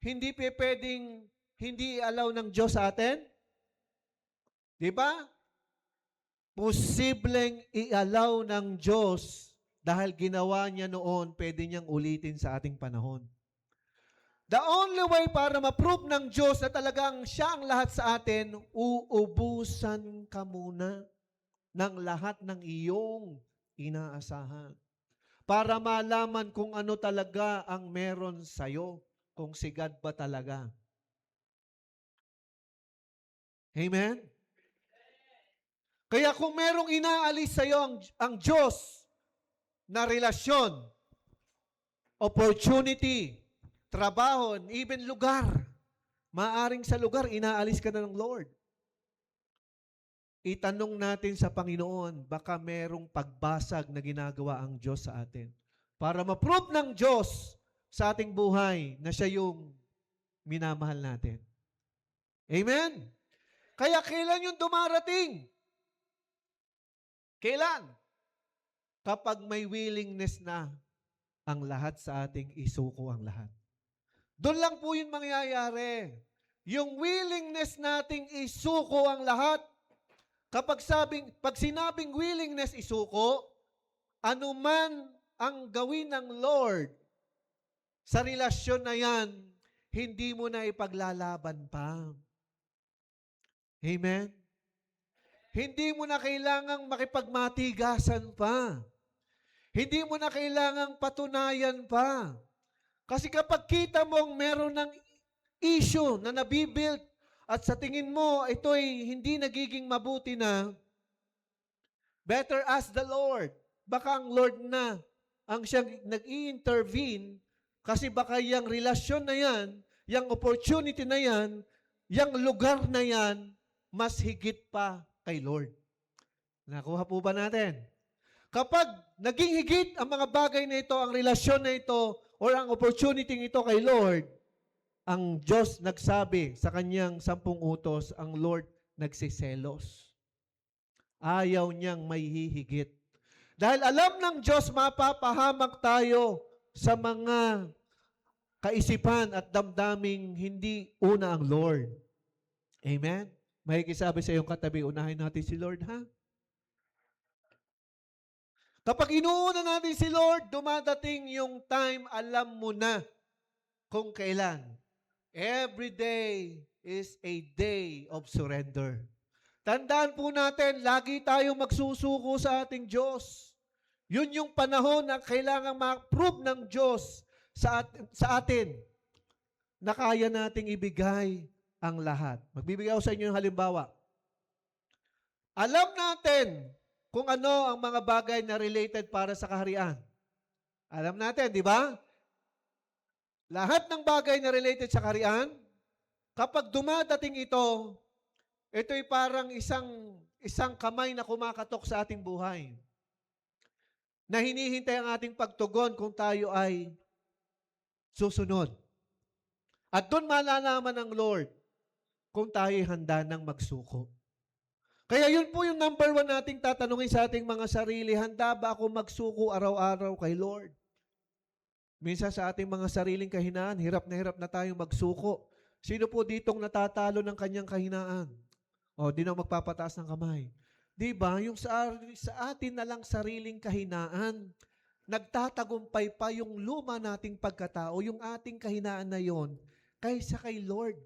hindi pwedeng hindi allow ng Diyos sa atin? Di ba? Posibleng i-allow ng Diyos dahil ginawa niya noon, pwede niyang ulitin sa ating panahon. The only way para ma-prove ng Diyos na talagang siya ang lahat sa atin, uubusan ka muna ng lahat ng iyong inaasahan. Para malaman kung ano talaga ang meron sa'yo, kung si God ba talaga. Amen? Kaya kung merong inaalis sa'yo ang Diyos na relasyon, opportunity, trabaho, even lugar, maaring sa lugar, inaalis ka na ng Lord. Itanong natin sa Panginoon, baka merong pagbasag na ginagawa ang Diyos sa atin. Para ma-prove ng Diyos sa ating buhay na siya yung minamahal natin. Amen? Kaya kailan yung dumarating? Kailan? Kapag may willingness na ang lahat sa ating isuko ang lahat. Doon lang po yung mangyayari. Yung willingness nating isuko ang lahat. Pag sinabing willingness isuko, anuman ang gawin ng Lord sa relasyon na yan, hindi mo na ipaglalaban pa. Amen? Hindi mo na kailangang makipagmatigasan pa. Hindi mo na kailangang patunayan pa. Kasi kapag kita mong meron ng issue na nabibuild at sa tingin mo ito'y hindi nagiging mabuti na, better ask the Lord. Baka ang Lord na ang siyang nag-i-intervene kasi baka yung relasyon na yan, yung opportunity na yan, yung lugar na yan, mas higit pa kay Lord. Nakuha po ba natin? Kapag naging higit ang mga bagay na ito, ang relasyon na ito, or ang opportunity ito kay Lord, ang Diyos nagsabi sa kanyang 10 utos, ang Lord nagsiselos. Ayaw niyang may hihigit. Dahil alam ng Diyos, mapapahamak tayo sa mga kaisipan at damdaming hindi una ang Lord. Amen? May kisabi sa iyong katabi, unahin natin si Lord, ha? Kapag inuuna natin si Lord, dumadating yung time, alam mo na kung kailan. Every day is a day of surrender. Tandaan po natin, lagi tayong magsusuko sa ating Diyos. Yun yung panahon na kailangan ma-prove ng Diyos sa atin na kaya nating ibigay ang lahat. Magbibigay ako sa inyo ng halimbawa. Alam natin kung ano ang mga bagay na related para sa kaharian. Alam natin, di ba? Lahat ng bagay na related sa kaharian, kapag dumadating ito, ito'y parang isang kamay na kumakatok sa ating buhay. Na hinihintay ang ating pagtugon kung tayo ay susunod. At doon malalaman ng Lord kung tayo ay handa ng magsuko. Kaya yun po yung number 1 nating tatanungin sa ating mga sarili, handa ba ako magsuko araw-araw kay Lord? Minsan sa ating mga sariling kahinaan, hirap na tayong magsuko. Sino po ditong natatalo ng kanyang kahinaan? O, di na magpapataas ng kamay. Di ba? Yung sa atin na lang sariling kahinaan, nagtatagumpay pa yung luma nating pagkatao, yung ating kahinaan na yon, kaysa kay Lord,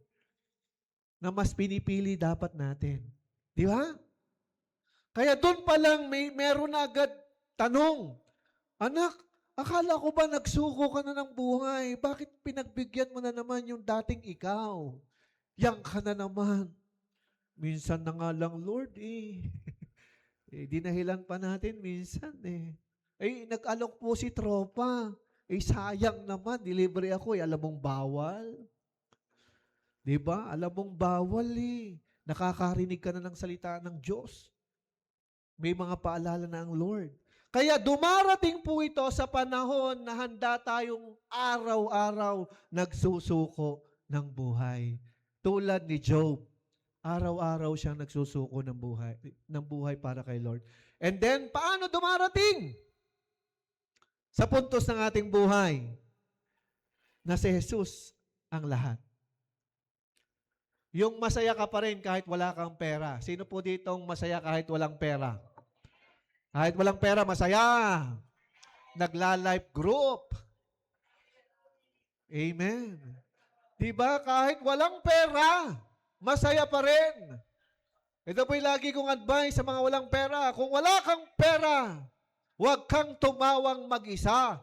na mas pinipili dapat natin. Di ba? Kaya doon pa lang meron na agad tanong, anak, akala ko ba nagsuko ka na ng buhay? Bakit pinagbigyan mo na naman yung dating ikaw? Yang ka na naman. Minsan na nga lang, Lord, dinahilan pa natin minsan. Nag-alok po si tropa. sayang naman, delivery ako Alam mong bawal. Di ba? Alam mong bawal eh. Nakakarinig ka na ng salita ng Diyos. May mga paalala na ang Lord. Kaya dumarating po ito sa panahon na handa tayong araw-araw nagsusuko ng buhay. Tulad ni Job, araw-araw siyang nagsusuko ng buhay para kay Lord. And then, paano dumarating? Sa puntos ng ating buhay, na si Jesus ang lahat. Yung masaya ka pa rin kahit wala kang pera. Sino po ditong masaya kahit walang pera? Kahit walang pera, masaya. Nagla-life group. Amen. Diba? Kahit walang pera, masaya pa rin. Ito po yung lagi kong advice sa mga walang pera. Kung wala kang pera, huwag kang tumawang mag-isa.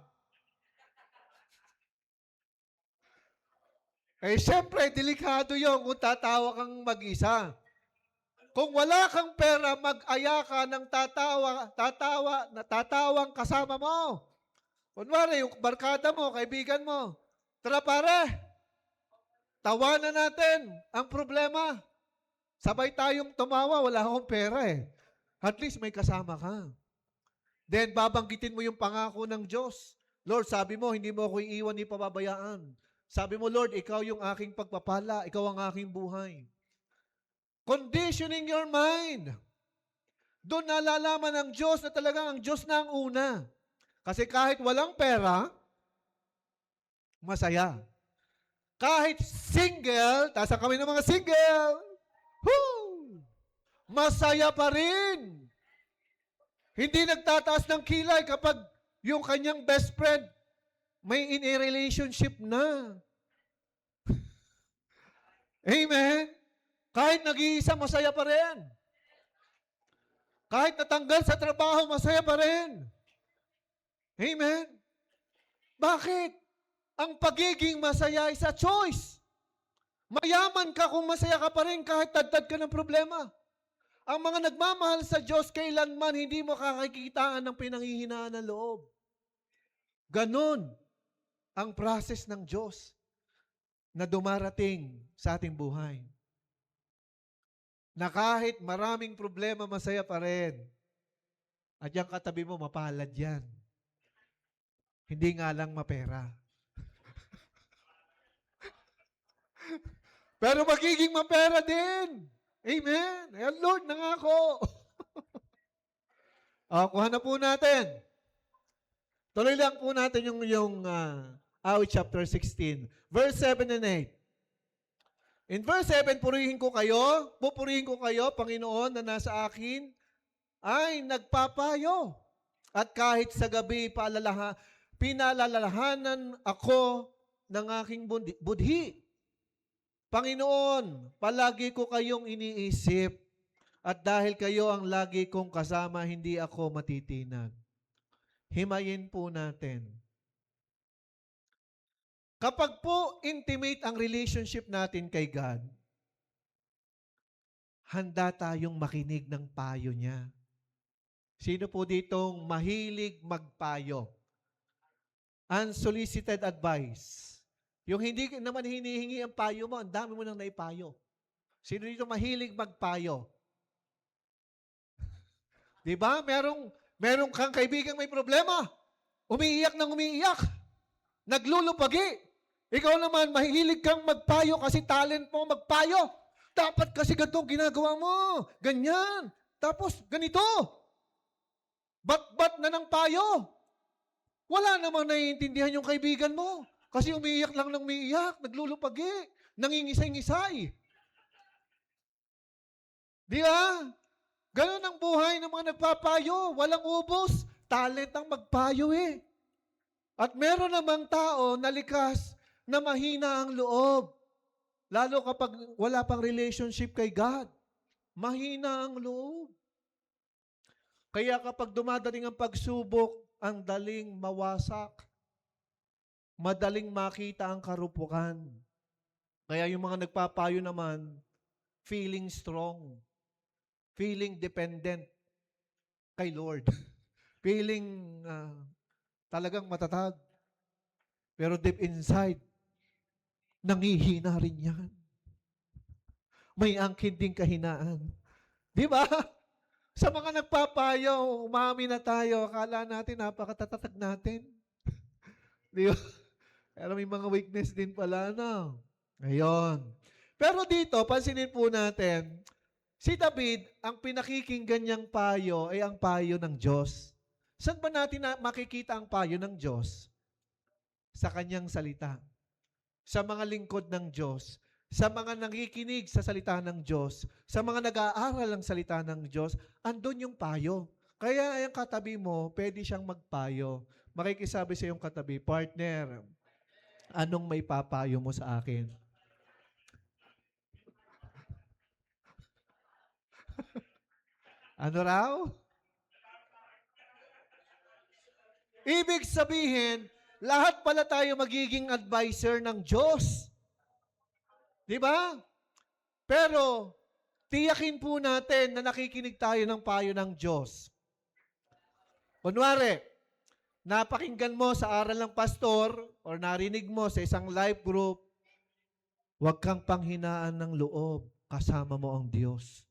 Siyempre, delikado yung kung tatawa kang mag-isa. Kung wala kang pera, mag-aya ka ng tatawang kasama mo. Kunwari, yung barkada mo, kaibigan mo, tara pare, tawanan natin ang problema. Sabay tayong tumawa, wala akong pera eh. At least may kasama ka. Then, babanggitin mo yung pangako ng Diyos. Lord, sabi mo, hindi mo ako iiwan ni pababayaan. Sabi mo, Lord, ikaw yung aking pagpapala, ikaw ang aking buhay. Conditioning your mind. Doon nalalaman ng Diyos na talagang ang Diyos na ang una. Kasi kahit walang pera, masaya. Kahit single, taas ang kamay ng mga single, masaya pa rin. Hindi nagtataas ng kilay kapag yung kanyang best friend may in a relationship na. Amen? Kahit nag-iisa, masaya pa rin. Kahit natanggal sa trabaho, masaya pa rin. Amen? Bakit? Ang pagiging masaya ay sa choice. Mayaman ka kung masaya ka pa rin kahit tadtad ka ng problema. Ang mga nagmamahal sa Diyos, kailanman hindi mo kakakitaan ng pinanghihinaan ng loob. Ganon ang process ng Diyos na dumarating sa ating buhay. Na kahit maraming problema, masaya pa rin. At yung katabi mo, mapalad yan. Hindi nga lang mapera. Pero magiging mapera din. Amen. Ayan, Lord, nangako. Kuha na po natin. Tuloy lang po natin yung Awit chapter 16. Verse 7 and 8. In verse 7, pupurihin ko kayo, Panginoon, na nasa akin ay nagpapayo. At kahit sa gabi, pinalalahanan ako ng aking budhi. Panginoon, palagi ko kayong iniisip. At dahil kayo ang lagi kong kasama, hindi ako matitinag. Himayin po natin. Kapag po intimate ang relationship natin kay God, handa tayong makinig ng payo niya. Sino po ditong mahilig magpayo? Unsolicited advice. Yung hindi naman hinihingi ang payo mo, ang dami mo nang naipayo. Sino dito mahilig magpayo? Di ba? Merong kang kaibigang may problema. Umiiyak ng umiiyak. Naglulupagi. Ikaw naman, mahilig kang magpayo kasi talent mo magpayo. Dapat kasi ganito ginagawa mo. Ganyan. Tapos, ganito. Bat-bat na ng payo. Wala namang naiintindihan yung kaibigan mo. Kasi umiiyak lang ng umiiyak, naglulupagi, nangingisay-ngisay. Di ba? Ganun ang buhay ng mga nagpapayo. Walang ubos. Talent ang magpayo eh. At meron namang tao na likas na mahina ang loob. Lalo kapag wala pang relationship kay God. Mahina ang loob. Kaya kapag dumadating ang pagsubok, ang daling mawasak. Madaling makita ang karupukan. Kaya yung mga nagpapayo naman, feeling strong. Feeling dependent kay Lord. Feeling talagang matatag. Pero deep inside, nangihina rin yan. May angkin ding kahinaan. Di ba? Sa mga nagpapayo, umami na tayo, akala natin napakatatatag natin. Di ba? Pero may mga weakness din pala, no? Ngayon. Pero dito, pansinin po natin, si David, ang pinakikinggan niyang payo ay ang payo ng Diyos. Saan ba natin makikita ang payo ng Diyos? Sa kanyang salita. Sa mga lingkod ng Diyos. Sa mga nakikinig sa salita ng Diyos. Sa mga nag-aaral ng salita ng Diyos. Andun yung payo. Kaya ang katabi mo, pwede siyang magpayo. Makikisabi sa iyong katabi, partner, anong may papayo mo sa akin? Ano raw? Ibig sabihin, lahat pala tayo magiging advisor ng Diyos. Di ba? Pero, tiyakin po natin na nakikinig tayo ng payo ng Diyos. Kunwari, napakinggan mo sa aral ng pastor or narinig mo sa isang life group, huwag kang panghinaan ng loob, kasama mo ang Diyos.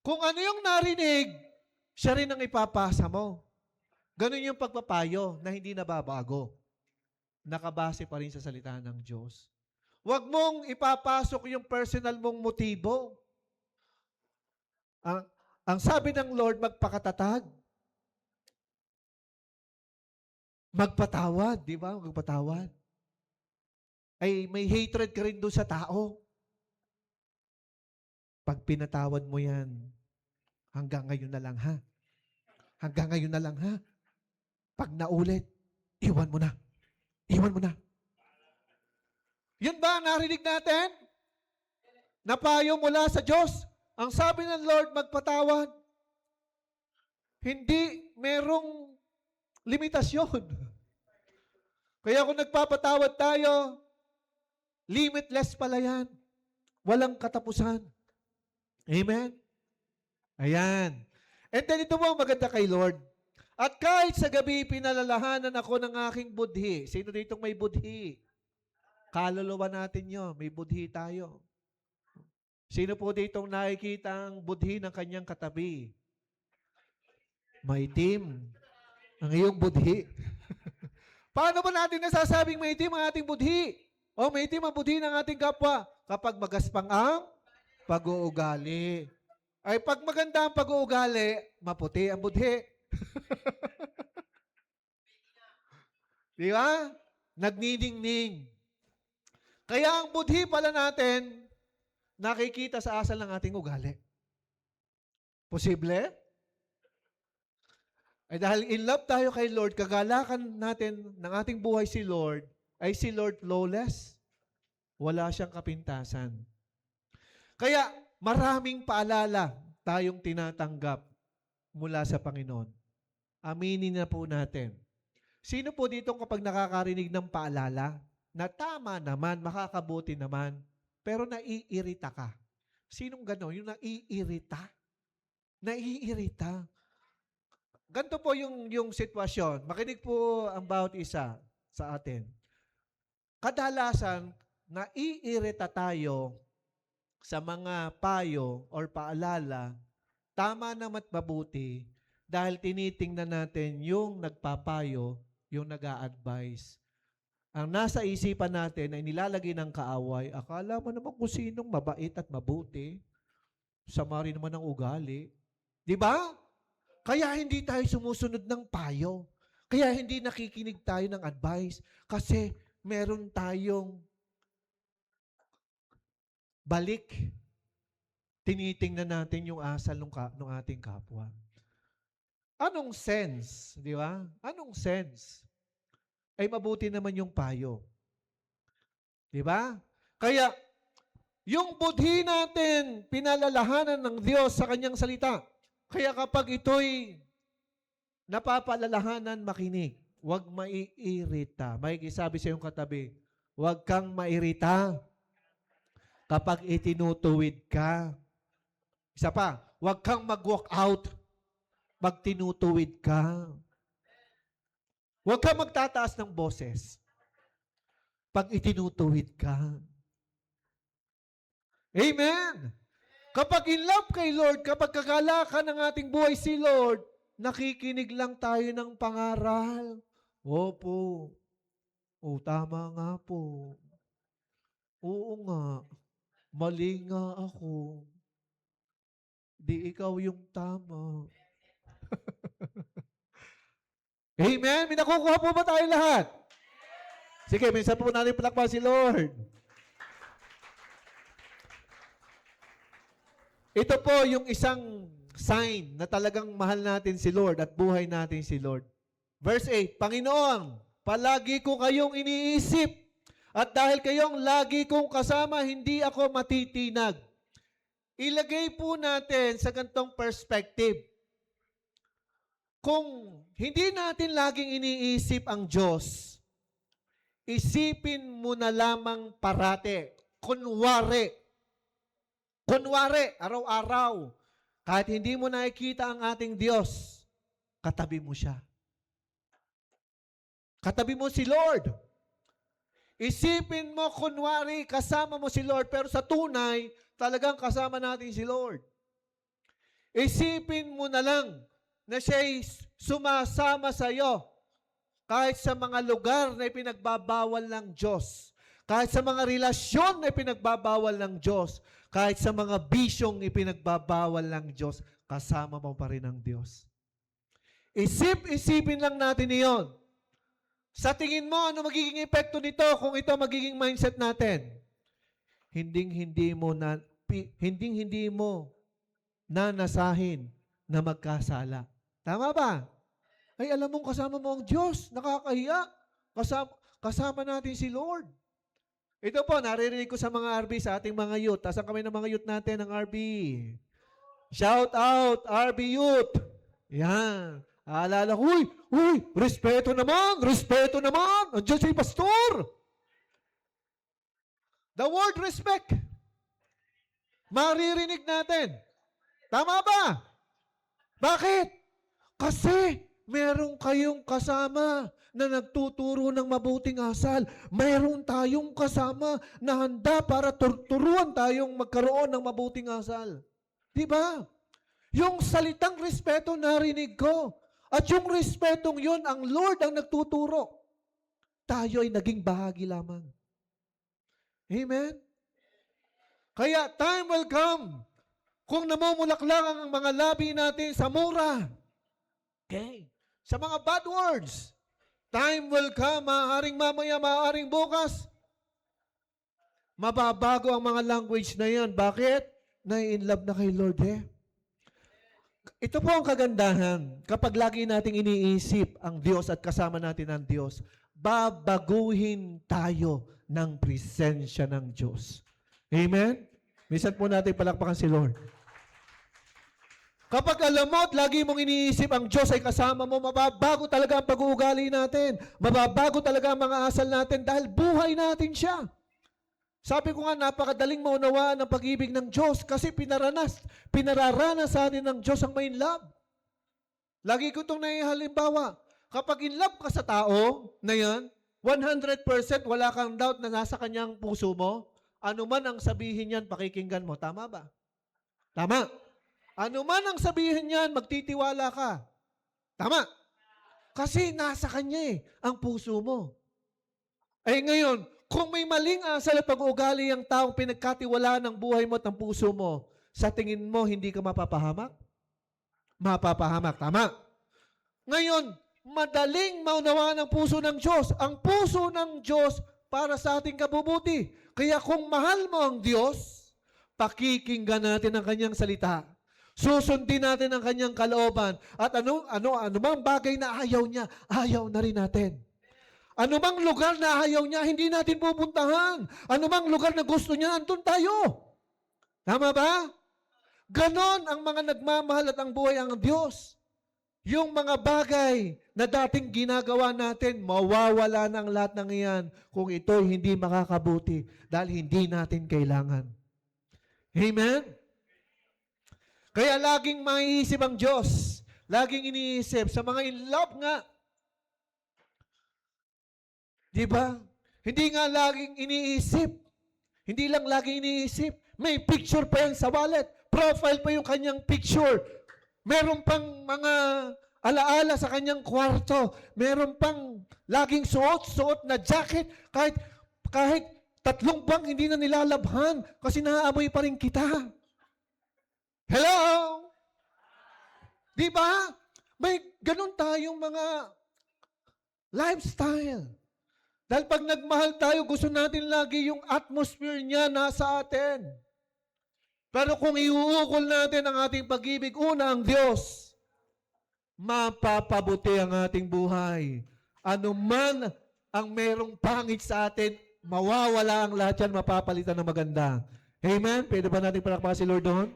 Kung ano yung narinig, siya rin ang ipapasa mo. Ganun yung pagpapayo na hindi nababago. Nakabase pa rin sa salita ng Diyos. Huwag mong ipapasok yung personal mong motibo. Ang sabi ng Lord, magpakatatag. Magpatawad, di ba? Magpatawad. Ay, may hatred ka rin doon sa tao. Pag pinatawad mo yan, hanggang ngayon na lang ha. Hanggang ngayon na lang ha. Pag naulit, iwan mo na. Iwan mo na. Yun ba ang narinig natin? Napayo mula sa Diyos. Ang sabi ng Lord, magpatawad. Hindi merong limitasyon. Kaya kung nagpapatawad tayo, limitless pala yan. Walang katapusan. Amen? Ayan. And then ito mo maganda kay Lord. At kahit sa gabi, pinalalahanan ako ng aking budhi. Sino ditong may budhi? Kaluluwa natin yun. May budhi tayo. Sino po ditong nakikita ang budhi ng kanyang katabi? Maitim. Ang iyong budhi. Paano ba natin nasasabing maitim ang ating budhi? O maitim ang budhi ng ating kapwa? Kapag magaspang ang pag-uugali. Ay pag maganda ang pag-uugali, maputi ang budhi. Di ba? Nagniningning. Kaya ang budhi pala natin, nakikita sa asal ng ating ugali. Posible? Ay dahil in love tayo kay Lord, kagalakan natin ng ating buhay si Lord, ay si Lord flawless. Wala siyang kapintasan. Kaya maraming paalala tayong tinatanggap mula sa Panginoon. Aminin na po natin. Sino po dito kapag nakakarinig ng paalala na tama naman, makakabuti naman, pero naiirita ka? Sinong gano'n? Yung naiirita? Naiirita. Ganito po yung sitwasyon. Makinig po ang bawat isa sa atin. Kadalasan, naiirita tayo sa mga payo or paalala, tama naman at mabuti, dahil tinitingnan natin yung nagpapayo, yung nag-a-advise. Ang nasa isipan natin ay nilalagay ng kaaway, akala mo naman kung sinong mabait at mabuti, sama rin naman ang ugali. Di ba? Kaya hindi tayo sumusunod ng payo. Kaya hindi nakikinig tayo ng advice. Kasi meron tayong balik. Tinitingnan natin yung asal ng ating kapwa. Anong sense? Di ba? Anong sense? Ay mabuti naman yung payo. Di ba? Kaya, yung budhi natin, pinalalahanan ng Diyos sa kanyang salita. Kaya kapag ito'y napapalalahanan, makinig. Huwag maiirita. May sabi sa iyong katabi, huwag kang mairita kapag itinutuwid ka. Isa pa, huwag kang mag-walk out pag tinutuwid ka. Huwag kang magtataas ng boses. pag itinutuwid ka. Amen! Kapag in love kay Lord, kapag kakalakan ng ating buhay si Lord, nakikinig lang tayo ng pangaral. Opo. O, tama nga po. Oo nga. Mali nga ako. Di ikaw yung tama. Amen? May nakukuha po ba tayo lahat? Sige, minsan po natin palakpan si Lord. Ito po yung isang sign na talagang mahal natin si Lord at buhay natin si Lord. Verse 8, Panginoon, palagi ko kayong iniisip at dahil kayong lagi kong kasama, hindi ako matitinag. Ilagay po natin sa ganitong perspective. Kung hindi natin laging iniisip ang Diyos, isipin mo na lamang parate, kunwari, araw-araw, kahit hindi mo nakikita ang ating Diyos, katabi mo siya. Katabi mo si Lord. Isipin mo, kunwari, kasama mo si Lord, pero sa tunay, talagang kasama natin si Lord. Isipin mo na lang na siya'y sumasama sa iyo kahit sa mga lugar na ipinagbabawal ng Diyos, kahit sa mga relasyon na ipinagbabawal ng Diyos, kahit sa mga bisyong ipinagbabawal ng Diyos, kasama mo pa rin ang Diyos. Isipin lang natin iyon. Sa tingin mo, ano magiging epekto nito kung ito magiging mindset natin? Hindi mo nanasahin na magkasala. Tama ba? Ay, alam mong kasama mo ang Diyos. Nakakahiya. Kasama natin si Lord. Ito po, naririnig ko sa mga RB, sa ating mga youth. Tasan kami ng mga youth natin, ng RB. Shout out, RB Youth. Yan. Aalala ko, respeto naman. Andiyan si Pastor. The word respect. Maririnig natin. Tama ba? Bakit? Kasi meron kayong kasama na nagtuturo ng mabuting asal. Mayroon tayong kasama na handa para turuan tayong magkaroon ng mabuting asal. Diba? Yung salitang respeto narinig ko. At yung respetong yun, ang Lord ang nagtuturo. Tayo ay naging bahagi lamang. Amen? Kaya time will come kung namumulaklak ang mga labi natin sa mura. Okay? Sa mga bad words. Time will come, maaaring mamaya, maaaring bukas. Mababago ang mga language na yan. Bakit? Na-in-love na kay Lord eh. Ito po ang kagandahan. Kapag lagi nating iniisip ang Diyos at kasama natin ang Diyos, babaguhin tayo ng presensya ng Diyos. Amen? Minsan po natin palakpakan si Lord. Kapag alam mo at lagi mong iniisip ang Diyos ay kasama mo, mababago talaga ang pag-uugali natin. Mababago talaga ang mga asal natin dahil buhay natin siya. Sabi ko nga, napakadaling maunawaan ang pag-ibig ng Diyos kasi pinararanas sa atin ng Diyos ang may love. Lagi ko itong naihalimbawa. Kapag in love ka sa tao na yan, 100% wala kang doubt na nasa kanyang puso mo, ano man ang sabihin yan, pakikinggan mo. Tama ba? Tama. Ano man ang sabihin niyan, magtitiwala ka. Tama. Kasi nasa kanya ang puso mo. Eh ngayon, kung may maling asal at pag-uugali ang taong pinagkatiwalaan ng buhay mo at ng puso mo, sa tingin mo, hindi ka mapapahamak? Mapapahamak. Tama. Ngayon, madaling maunawaan ang puso ng Diyos. Ang puso ng Diyos para sa ating kabubuti. Kaya kung mahal mo ang Diyos, pakikinggan natin ang kanyang salita. Susundin natin ang kanyang kalooban. At ano bang bagay na ayaw niya, ayaw na rin natin. Ano bang lugar na ayaw niya, hindi natin pupuntahan. Ano bang lugar na gusto niya, andun tayo. Tama ba? Ganon ang mga nagmamahal at ang buhay ang Diyos. Yung mga bagay na dating ginagawa natin, mawawala ng lahat ng iyan kung ito'y hindi makakabuti dahil hindi natin kailangan. Amen? Kaya laging maiisip ang Diyos. Laging iniisip. Sa mga in love nga. Diba? Hindi nga laging iniisip. Hindi lang laging iniisip. May picture pa yan sa wallet. Profile pa yung kanyang picture. Meron pang mga alaala sa kanyang kwarto. Meron pang laging suot-suot na jacket. Kahit 3 buwan hindi na nilalabhan kasi naaamoy pa rin kita. Hello? Di ba? May ganun tayong mga lifestyle. Dahil pag nagmahal tayo, gusto natin lagi yung atmosphere niya nasa atin. Pero kung iuukol natin ang ating pag-ibig, una ang Diyos, mapapabuti ang ating buhay. Ano man ang merong pangit sa atin, mawawala ang lahat yan, mapapalitan ng maganda. Amen? Pwede ba natin palakpakan si Lord doon?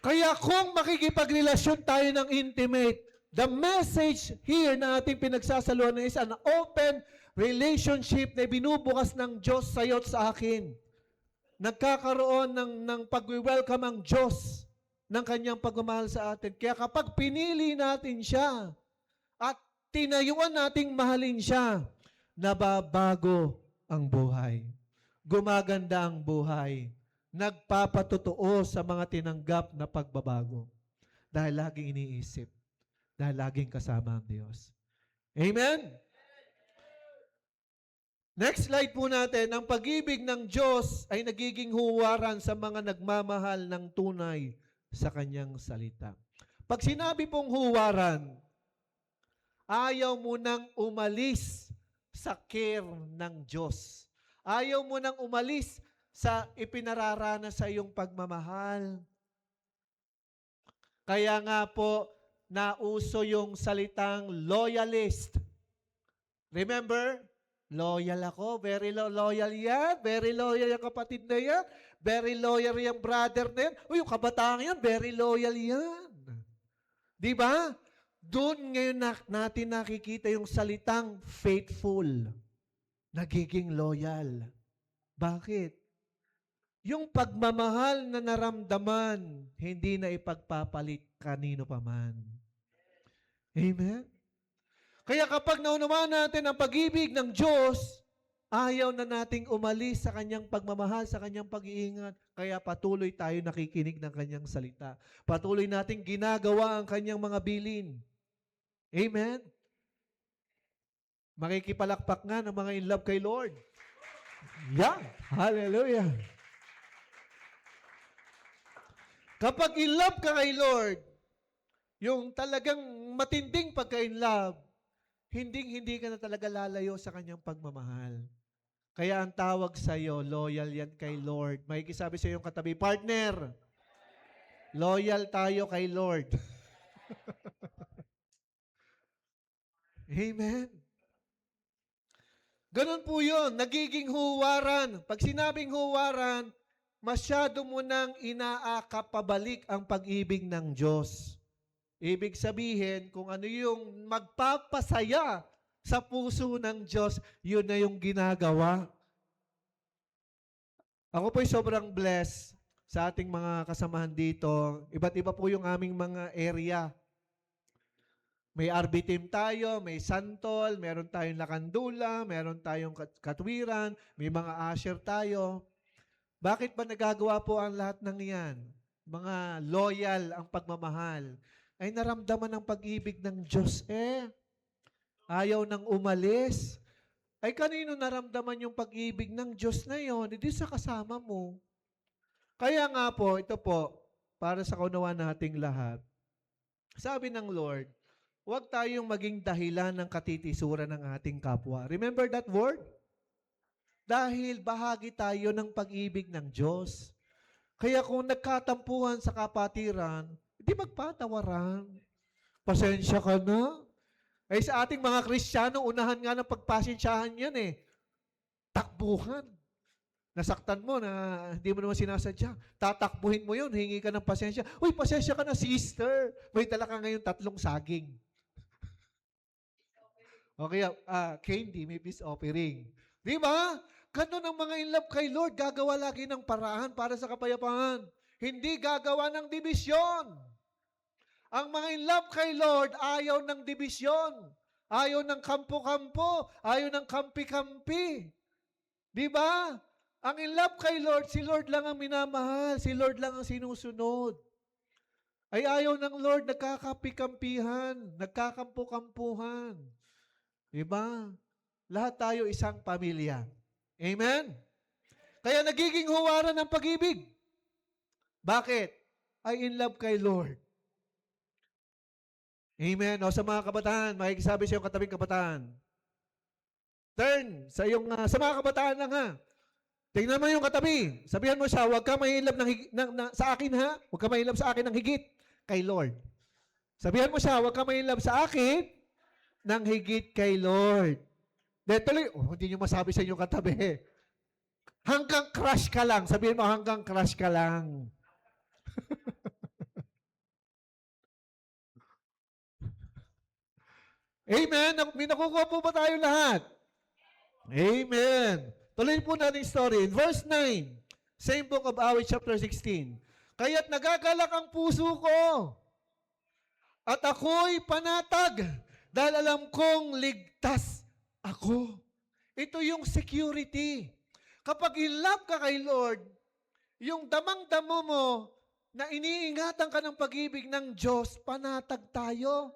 Kaya kung makikipagrelasyon tayo ng intimate, the message here na ating pinagsasaluhan is an open relationship na binubukas ng Diyos sa iyo at sa akin. Nagkakaroon ng pag-welcome ang Diyos ng kanyang pagmamahal sa atin. Kaya kapag pinili natin siya at tinayuan nating mahalin siya, nababago ang buhay. Gumaganda ang buhay. Nagpapatotoo sa mga tinanggap na pagbabago. Dahil laging iniisip. Dahil laging kasama ang Diyos. Amen? Next slide po natin. Ang pag-ibig ng Diyos ay nagiging huwaran sa mga nagmamahal ng tunay sa kanyang salita. Pag sinabi pong huwaran, ayaw mo nang umalis sa care ng Diyos. Ayaw mo nang umalis sa ipinararana sa iyong pagmamahal. Kaya nga po, nauso yung salitang loyalist. Remember? Loyal ako. Very loyal yan. Very loyal yung kapatid na yan. Very loyal yung brother na yan. Uy, yung kabataan yan, very loyal yan. Di ba? Doon ngayon natin nakikita yung salitang faithful. Nagiging loyal. Bakit? Yung pagmamahal na naramdaman, hindi na ipagpapalit kanino pa man. Amen? Kaya kapag naunawahan natin ang pag-ibig ng Diyos, ayaw na nating umalis sa kanyang pagmamahal, sa kanyang pag-iingat. Kaya patuloy tayo nakikinig ng kanyang salita. Patuloy nating ginagawa ang kanyang mga bilin. Amen? Makikipalakpak nga ng mga in love kay Lord. Yeah. Hallelujah. Kapag in love ka kay Lord, yung talagang matinding pagka-in love, hindi ka na talaga lalayo sa kanyang pagmamahal. Kaya ang tawag sa iyo, loyal yan kay Lord. May kisabi sa iyong katabi, partner, loyal tayo kay Lord. Amen. Ganun po yun, nagiging huwaran. Pag sinabing huwaran, masyado mo nang inaakap pabalik ang pag-ibig ng Diyos. Ibig sabihin, kung ano yung magpapasaya sa puso ng Diyos, yun na yung ginagawa. Ako po'y sobrang blessed sa ating mga kasamahan dito. Iba't iba po yung aming mga area. May RB team tayo, may santol, meron tayong lakandula, meron tayong katwiran, may mga usher tayo. Bakit ba nagagawa po ang lahat ng iyan? Mga loyal ang pagmamahal. Ay naramdaman ng pag-ibig ng Diyos ayaw nang umalis. Ay kanino naramdaman yung pag-ibig ng Diyos na yon? Hindi sa kasama mo. Kaya nga po, ito po, para sa kaunawaan nating lahat, sabi ng Lord, huwag tayong maging dahilan ng katitisuran ng ating kapwa. Remember that word? Dahil bahagi tayo ng pag-ibig ng Diyos. Kaya kung nagkatampuhan sa kapatiran, hindi magpatawaran. Pasensya ka na. Ay sa ating mga Kristiyano, unahan nga ng pagpasensyahan yan Takbuhan. Nasaktan mo na hindi mo naman sinasadya. Tatakbuhin mo yun, hingi ka ng pasensya. Uy, pasensya ka na, sister. May dala ka ngayon 3 saging. Okay, candy, may peace offering. Di ba? Ganun ang mga in love kay Lord, gagawa lagi ng paraan para sa kapayapaan. Hindi gagawa ng dibisyon. Ang mga in love kay Lord, ayaw ng dibisyon. Ayaw ng kampo-kampo. Ayaw ng kampi-kampi. Di ba? Ang in love kay Lord, si Lord lang ang minamahal. Si Lord lang ang sinusunod. Ay ayaw ng Lord nagkakapi-kampihan, nagkakampo-kampuhan. Di ba? Lahat tayo isang pamilya. Amen? Kaya nagiging huwaran ng pag-ibig. Bakit? Ay in love kay Lord. Amen. O sa mga kabataan, makikisabi sa iyong katabing kabataan. Turn sa mga kabataan lang ha. Tingnan mo yung katabi. Sabihan mo siya, huwag ka mahilap sa akin ha. Huwag ka mahilap sa akin ng higit kay Lord. Sabihan mo siya, huwag ka mahilap sa akin ng higit kay Lord. Dahil tuloy, hindi nyo masabi sa inyong katabi. Hanggang crush ka lang. Sabihin mo, hanggang crush ka lang. Amen. May nakukuha po ba tayo lahat? Amen. Tuloy po natin story. In verse 9, same book of Awit chapter 16. Kaya't nagagalak ang puso ko at ako'y panatag dahil alam kong ligtas ako. Ito yung security. Kapag in love ka kay Lord, yung damang-damo mo na iniingatan ka ng pag-ibig ng Diyos, panatag tayo.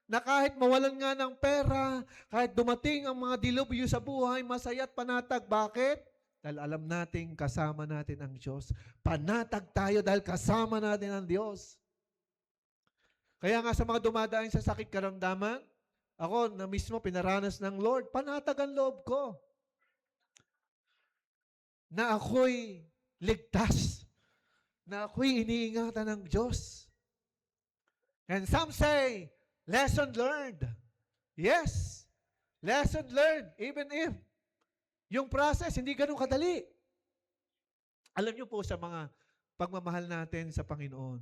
Na kahit mawalan nga ng pera, kahit dumating ang mga dilubyo sa buhay, masaya at panatag. Bakit? Dahil alam natin, kasama natin ang Diyos. Panatag tayo dahil kasama natin ang Diyos. Kaya nga sa mga dumadaan sa sakit karamdaman, ako na mismo pinaranas ng Lord, panatag ang loob ko. Na ako'y ligtas. Na ako'y iniingatan ng Diyos. And some say, lesson learned. Yes. Lesson learned. Even if yung process hindi ganun kadali. Alam niyo po sa mga pagmamahal natin sa Panginoon,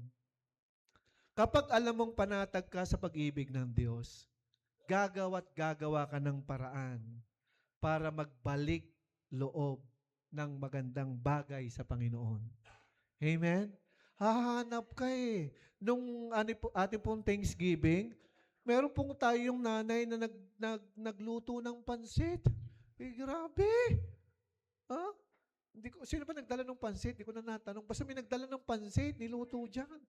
kapag alam mong panatag ka sa pag-ibig ng Diyos, gagawa ka ng paraan para magbalik loob ng magandang bagay sa Panginoon. Amen? Hahanap ka eh. Nung ating pong Thanksgiving, meron pong tayong nanay na nagluto ng pansit. Eh, grabe. Ha? Sino ba nagdala ng pansit? Hindi ko na natanong. Basta may nagdala ng pansit, niluto dyan.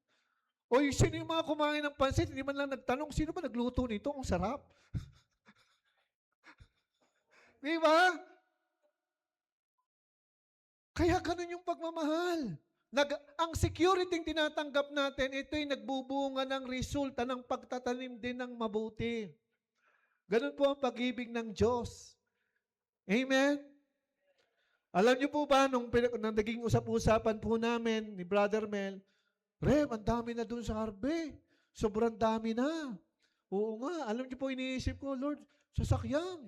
O sino yung mga kumain ng pansit? Hindi man lang nagtanong, sino ba nagluto nito? Ang sarap. Di ba? Kaya ganun yung pagmamahal. Ang security tinatanggap natin, ito'y nagbubunga ng resulta ng pagtatanim din ng mabuti. Ganun po ang pag-ibig ng Diyos. Amen? Alam niyo po ba, nung naging usap-usapan po namin ni Brother Mel, Rem, ang dami na dun sa harbe. Sobrang dami na. Oo nga, alam niyo po, iniisip ko, Lord, sasakyan.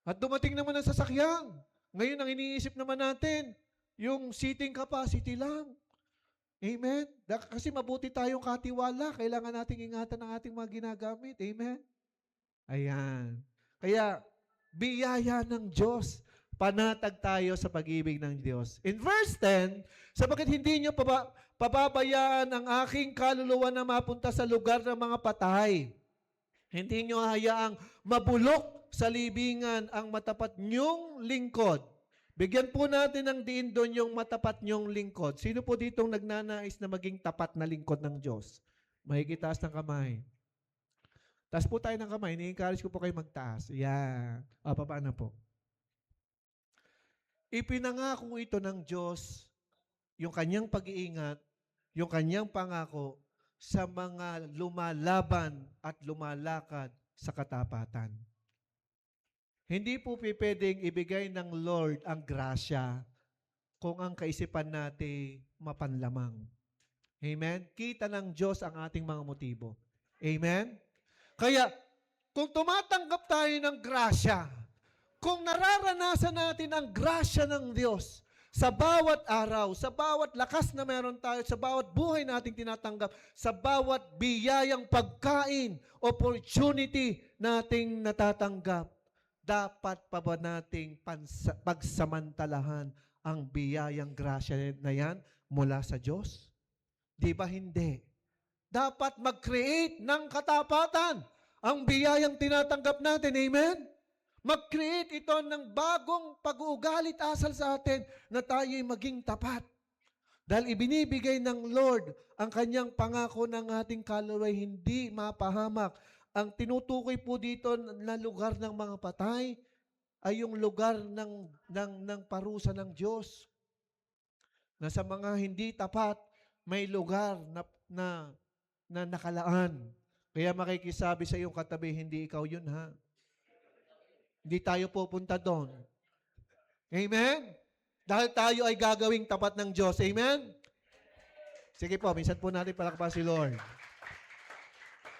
At dumating naman ang sasakyan. Ngayon, ang iniisip naman natin, yung seating capacity lang. Amen? Kasi mabuti tayong katiwala. Kailangan nating ingatan ang ating mga ginagamit. Amen? Ayan. Kaya, biyaya ng Diyos. Panatag tayo sa pag-ibig ng Diyos. In verse 10, sapagkat hindi nyo pababayaan ang aking kaluluwa na mapunta sa lugar ng mga patay. Hindi nyo hayaang mabulok sa libingan ang matapat nyong lingkod. Bigyan po natin ng diin doon yung matapat nyong lingkod. Sino po ditong nagnanais na maging tapat na lingkod ng Diyos? Makikitaas ng kamay. Taas po tayo ng kamay. Ni-encourage ko po kayo magtaas. Yan. Paano po? Ipinangako ito ng Diyos, yung kanyang pag-iingat, yung kanyang pangako sa mga lumalaban at lumalakad sa katapatan. Hindi po pwedeng ibigay ng Lord ang grasya kung ang kaisipan natin mapanlamang. Amen? Kita ng Diyos ang ating mga motibo. Amen? Kaya, kung tumatanggap tayo ng grasya, kung nararanasan natin ang grasya ng Diyos sa bawat araw, sa bawat lakas na meron tayo, sa bawat buhay nating tinatanggap, sa bawat biyayang pagkain, opportunity nating natatanggap, dapat pa ba nating pagsamantalahan ang biyayang grasya na yan mula sa Diyos? Di ba hindi? dapat mag-create ng katapatan. Ang biyayang tinatanggap natin, amen? Mag-create ito ng bagong pag-uugali at asal sa atin na tayo'y maging tapat. Dahil ibinibigay ng Lord ang kanyang pangako ng ating kaluluwa hindi mapahamak. Ang tinutukoy po dito na lugar ng mga patay ay yung lugar ng parusa ng Diyos. Na sa mga hindi tapat, may lugar na nakalaan. Kaya makikisabi sa iyong katabi, hindi ikaw yun ha. Hindi tayo pupunta doon. Amen? Dahil tayo ay gagawing tapat ng Diyos. Amen? Sige po, minsan po natin palakpas si Lord.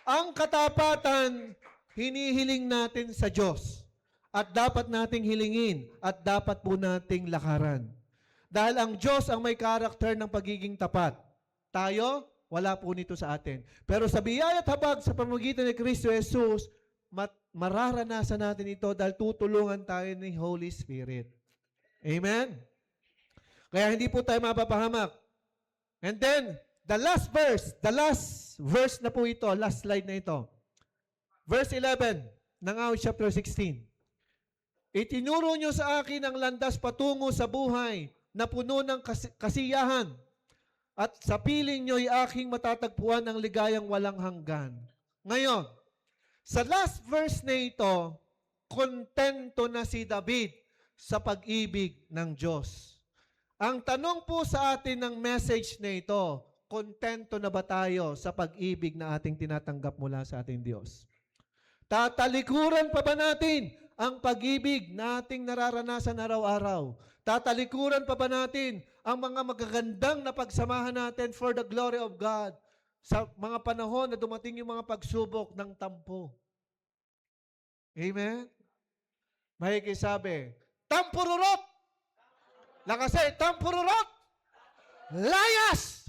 Ang katapatan, hinihiling natin sa Diyos. At dapat nating hilingin. At dapat po nating lakaran. Dahil ang Diyos ang may karakter ng pagiging tapat. Tayo, wala po nito sa atin. Pero sa biyaya at habag sa pamamagitan ni Kristo Jesus, mararanasan natin ito dahil tutulungan tayo ni Holy Spirit. Amen? Kaya hindi po tayo mapapahamak. And then, the last verse na po ito, last slide na ito. Verse 11 ng Acts chapter 16. Itinuro nyo sa akin ang landas patungo sa buhay na puno ng kasiyahan at sa piling nyo'y aking matatagpuan ang ligayang walang hanggan. Ngayon, sa last verse na ito, kontento na si David sa pag-ibig ng Diyos. Ang tanong po sa atin ng message na ito, kontento na ba tayo sa pag-ibig na ating tinatanggap mula sa ating Diyos? Tatalikuran pa ba natin ang pag-ibig na ating nararanasan araw-araw? Tatalikuran pa ba natin ang mga magagandang na pagsamahan natin for the glory of God sa mga panahon na dumating yung mga pagsubok ng tampo? Amen? Makikisabi, tampururot! Lakasay, tampururot! Layas!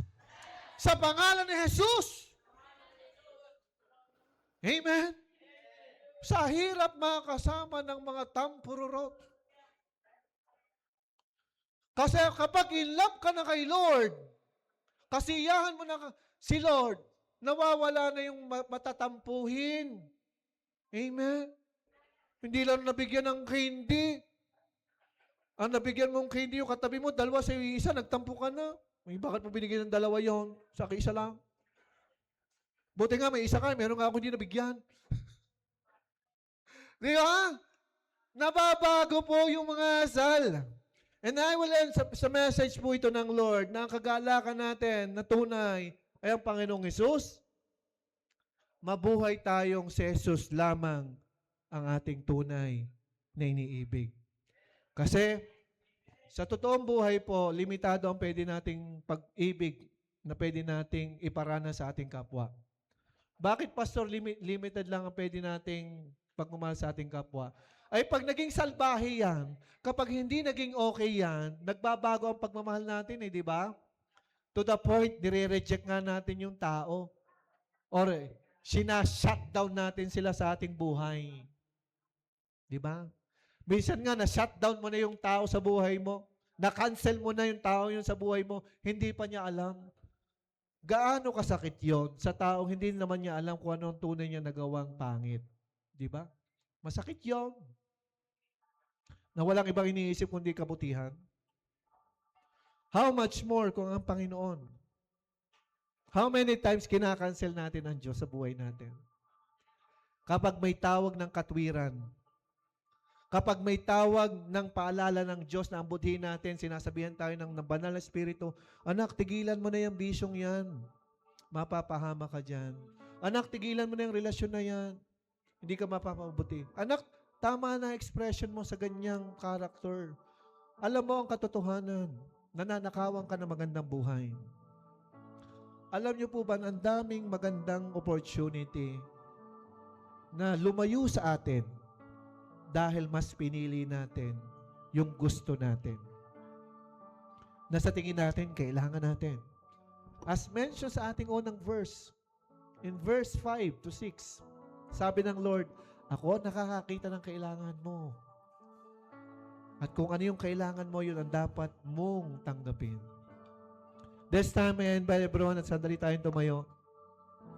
Sa pangalan ni Jesus! Amen? Sa hirap makasama ng mga tampururot. Kasi kapag in love ka na kay Lord, kasiyahan mo na si Lord, nawawala na yung matatampuhin. Amen? Hindi lang nabigyan ng candy. Ang nabigyan mong candy yung katabi mo, dalawa sa isa, nagtampo ka na. May bakit mo binigyan ng dalawa yon? Sa akin isa lang. Buti nga, may isa ka, meron nga ako hindi nabigyan. Di ba? Nababago po yung mga asal. And I will end sa message po ito ng Lord na ang kagalakan natin na tunay ay ang Panginoong Hesus. Mabuhay tayong si Jesus lamang ang ating tunay na iniibig. Kasi sa totoong buhay po, limitado ang pwede nating pag-ibig na pwede nating iparana sa ating kapwa. Bakit, Pastor, limited lang ang pwede nating pagmamahal sa ating kapwa? Ay pag naging salbahe yan, kapag hindi naging okay yan, nagbabago ang pagmamahal natin di ba? To the point, nire-reject nga natin yung tao. Or sina-shutdown natin sila sa ating buhay. Di ba? Minsan nga, na-shutdown mo na yung tao sa buhay mo. Na-cancel mo na yung tao yun sa buhay mo. Hindi pa niya alam. Gaano kasakit yon sa taong hindi naman niya alam kung ano ang tunay niya nagawang pangit. Di ba? Masakit yon. Na walang ibang iniisip kundi kabutihan. How much more kung ang Panginoon? How many times kinakancel natin ang Diyos sa buhay natin? Kapag may tawag ng katwiran, kapag may tawag ng paalala ng Diyos na ambutin natin, sinasabihan tayo ng banal na Espiritu, anak, tigilan mo na yung bisyong yan. Mapapahama ka dyan. Anak, tigilan mo na yung relasyon na yan. Hindi ka mapapabuti. Anak, tama na expression mo sa ganyang character. Alam mo ang katotohanan. Nananakawan ka ng magandang buhay. Alam niyo po ba, ang daming magandang opportunity na lumayo sa atin dahil mas pinili natin yung gusto natin. Na sa tingin natin, kailangan natin. As mentioned sa ating unang verse, in verse 5 to 6, sabi ng Lord, ako nakakakita ng kailangan mo. At kung ano yung kailangan mo, yun ang dapat mong tanggapin. This time, I invite everyone at sandali tayong tumayo.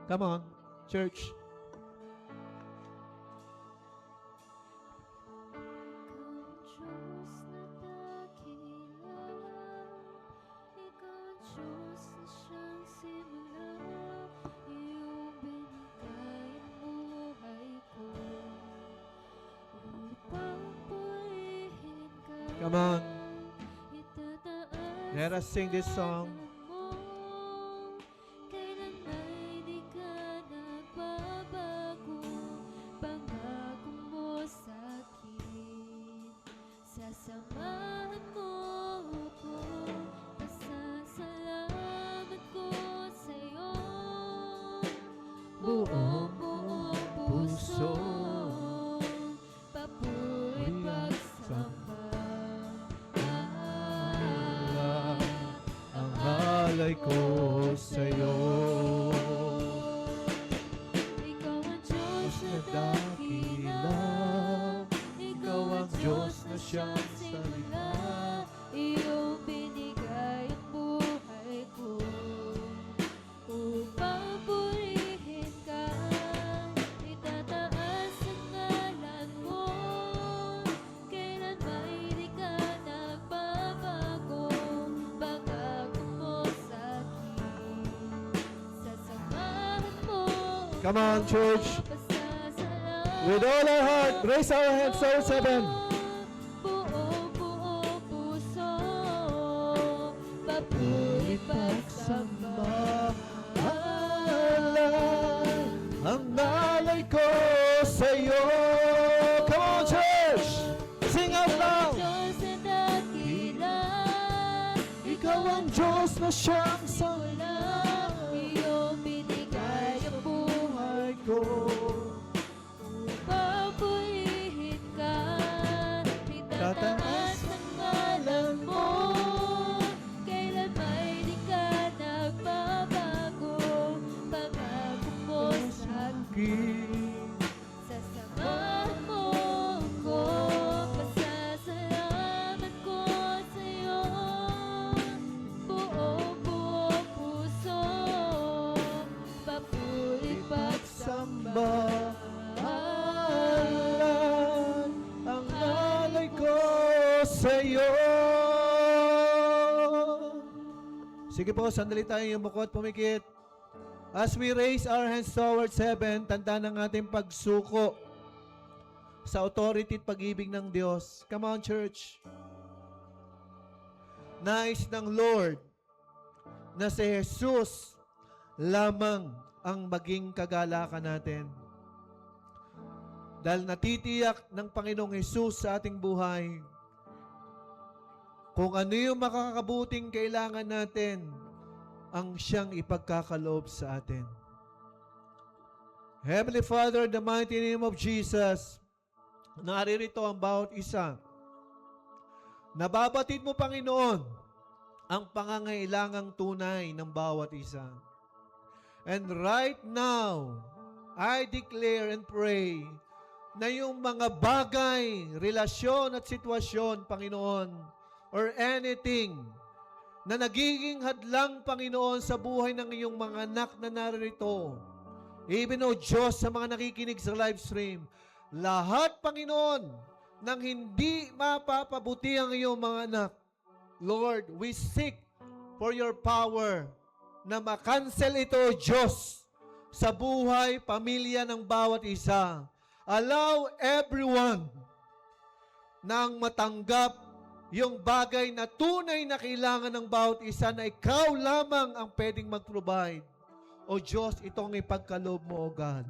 Come on, church. Come on. Let us sing this song. Buong puso, papuri pagsamba. Ang alay ko sa'yo. Ikaw ang Diyos na dakila, ikaw ang Diyos na siyang salita. Iyong binigay ang buhay ko upang purihin ka. Itataas ang ngalan mo, kailan may di ka nagbabago. Pangako mo sa akin, sasamahan mo. Come on, church. With all our heart, raise our hands, Soul 7. Buong puso, papuri pagsamba. Alay, ang alay ko sa'yo. Come on, church! Sing out loud! Diyos na dakila, ikaw ang Diyos na siyang sangla. Iyong binigay ang buhay ko. Papurihin ka, itataas ang ngalan mo. Kailan may di ka nagbabago. Pangako mo sa akin, sasamahan mo ko. Pasasalamat ko sa'yo. Buong puso, papuri pagsamba. Ang alay ko sa'yo. Sige po, sandali tayo yumuko at pumikit. As we raise our hands towards heaven, tanda ng ating pagsuko sa authority at pag-ibig ng Diyos. Come on, church. Nais ng Lord na si Jesus lamang ang maging kagalakan natin. Dahil natitiyak ng Panginoong Jesus sa ating buhay, kung ano yung makakabuting kailangan natin, ang siyang ipagkakaloob sa atin. Heavenly Father, in the mighty name of Jesus, naririto ang bawat isa. Nababatid mo, Panginoon, ang pangangailangang tunay ng bawat isa. And right now, I declare and pray na yung mga bagay, relasyon at sitwasyon, Panginoon, or anything na nagiging hadlang, Panginoon, sa buhay ng iyong mga anak na naririto, even o Diyos, sa mga nakikinig sa live stream, lahat, Panginoon, nang hindi mapapabuti ang iyong mga anak, Lord, we seek for your power na makancel ito, Diyos, sa buhay, pamilya ng bawat isa. Allow everyone nang matanggap yung bagay na tunay na kailangan ng bawat isa na ikaw lamang ang pwedeng mag-provide. O Diyos, itong ipagkaloob mo, O God.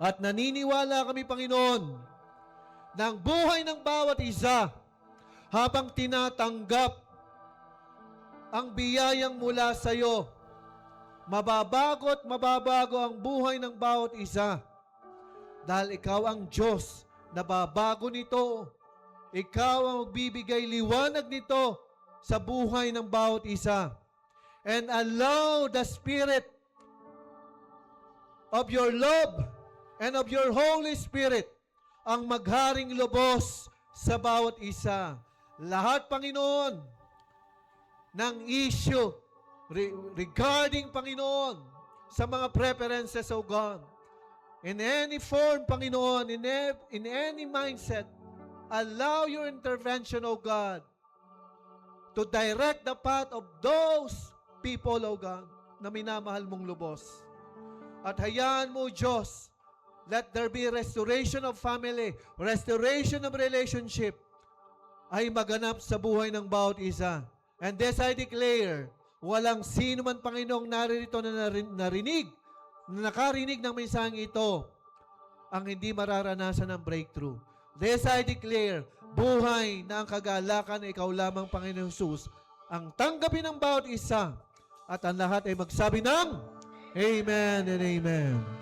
At naniniwala kami, Panginoon, ng buhay ng bawat isa habang tinatanggap ang biyayang mula sa iyo. Mababago at mababago ang buhay ng bawat isa. Dahil ikaw ang Diyos na babago nito. Ikaw ang magbibigay liwanag nito sa buhay ng bawat isa. And allow the Spirit of your love and of your Holy Spirit ang magharing lubos sa bawat isa. Lahat, Panginoon, ng issue regarding, Panginoon, sa mga preferences, O God. In any form, Panginoon, in any mindset, allow your intervention, O God, to direct the path of those people, O God, na minamahal mong lubos. At hayaan mo, Diyos, let there be restoration of family, restoration of relationship, ay maganap sa buhay ng bawat isa. And this I declare, walang sino man, Panginoong, narito na nakarinig ng mensaheng ito, ang hindi mararanasan ng breakthrough. This I declare, buhay na ang kagalakan na ikaw lamang, Panginoon Jesus, ang tanggapin ng bawat isa, at ang lahat ay magsabi ng Amen and Amen.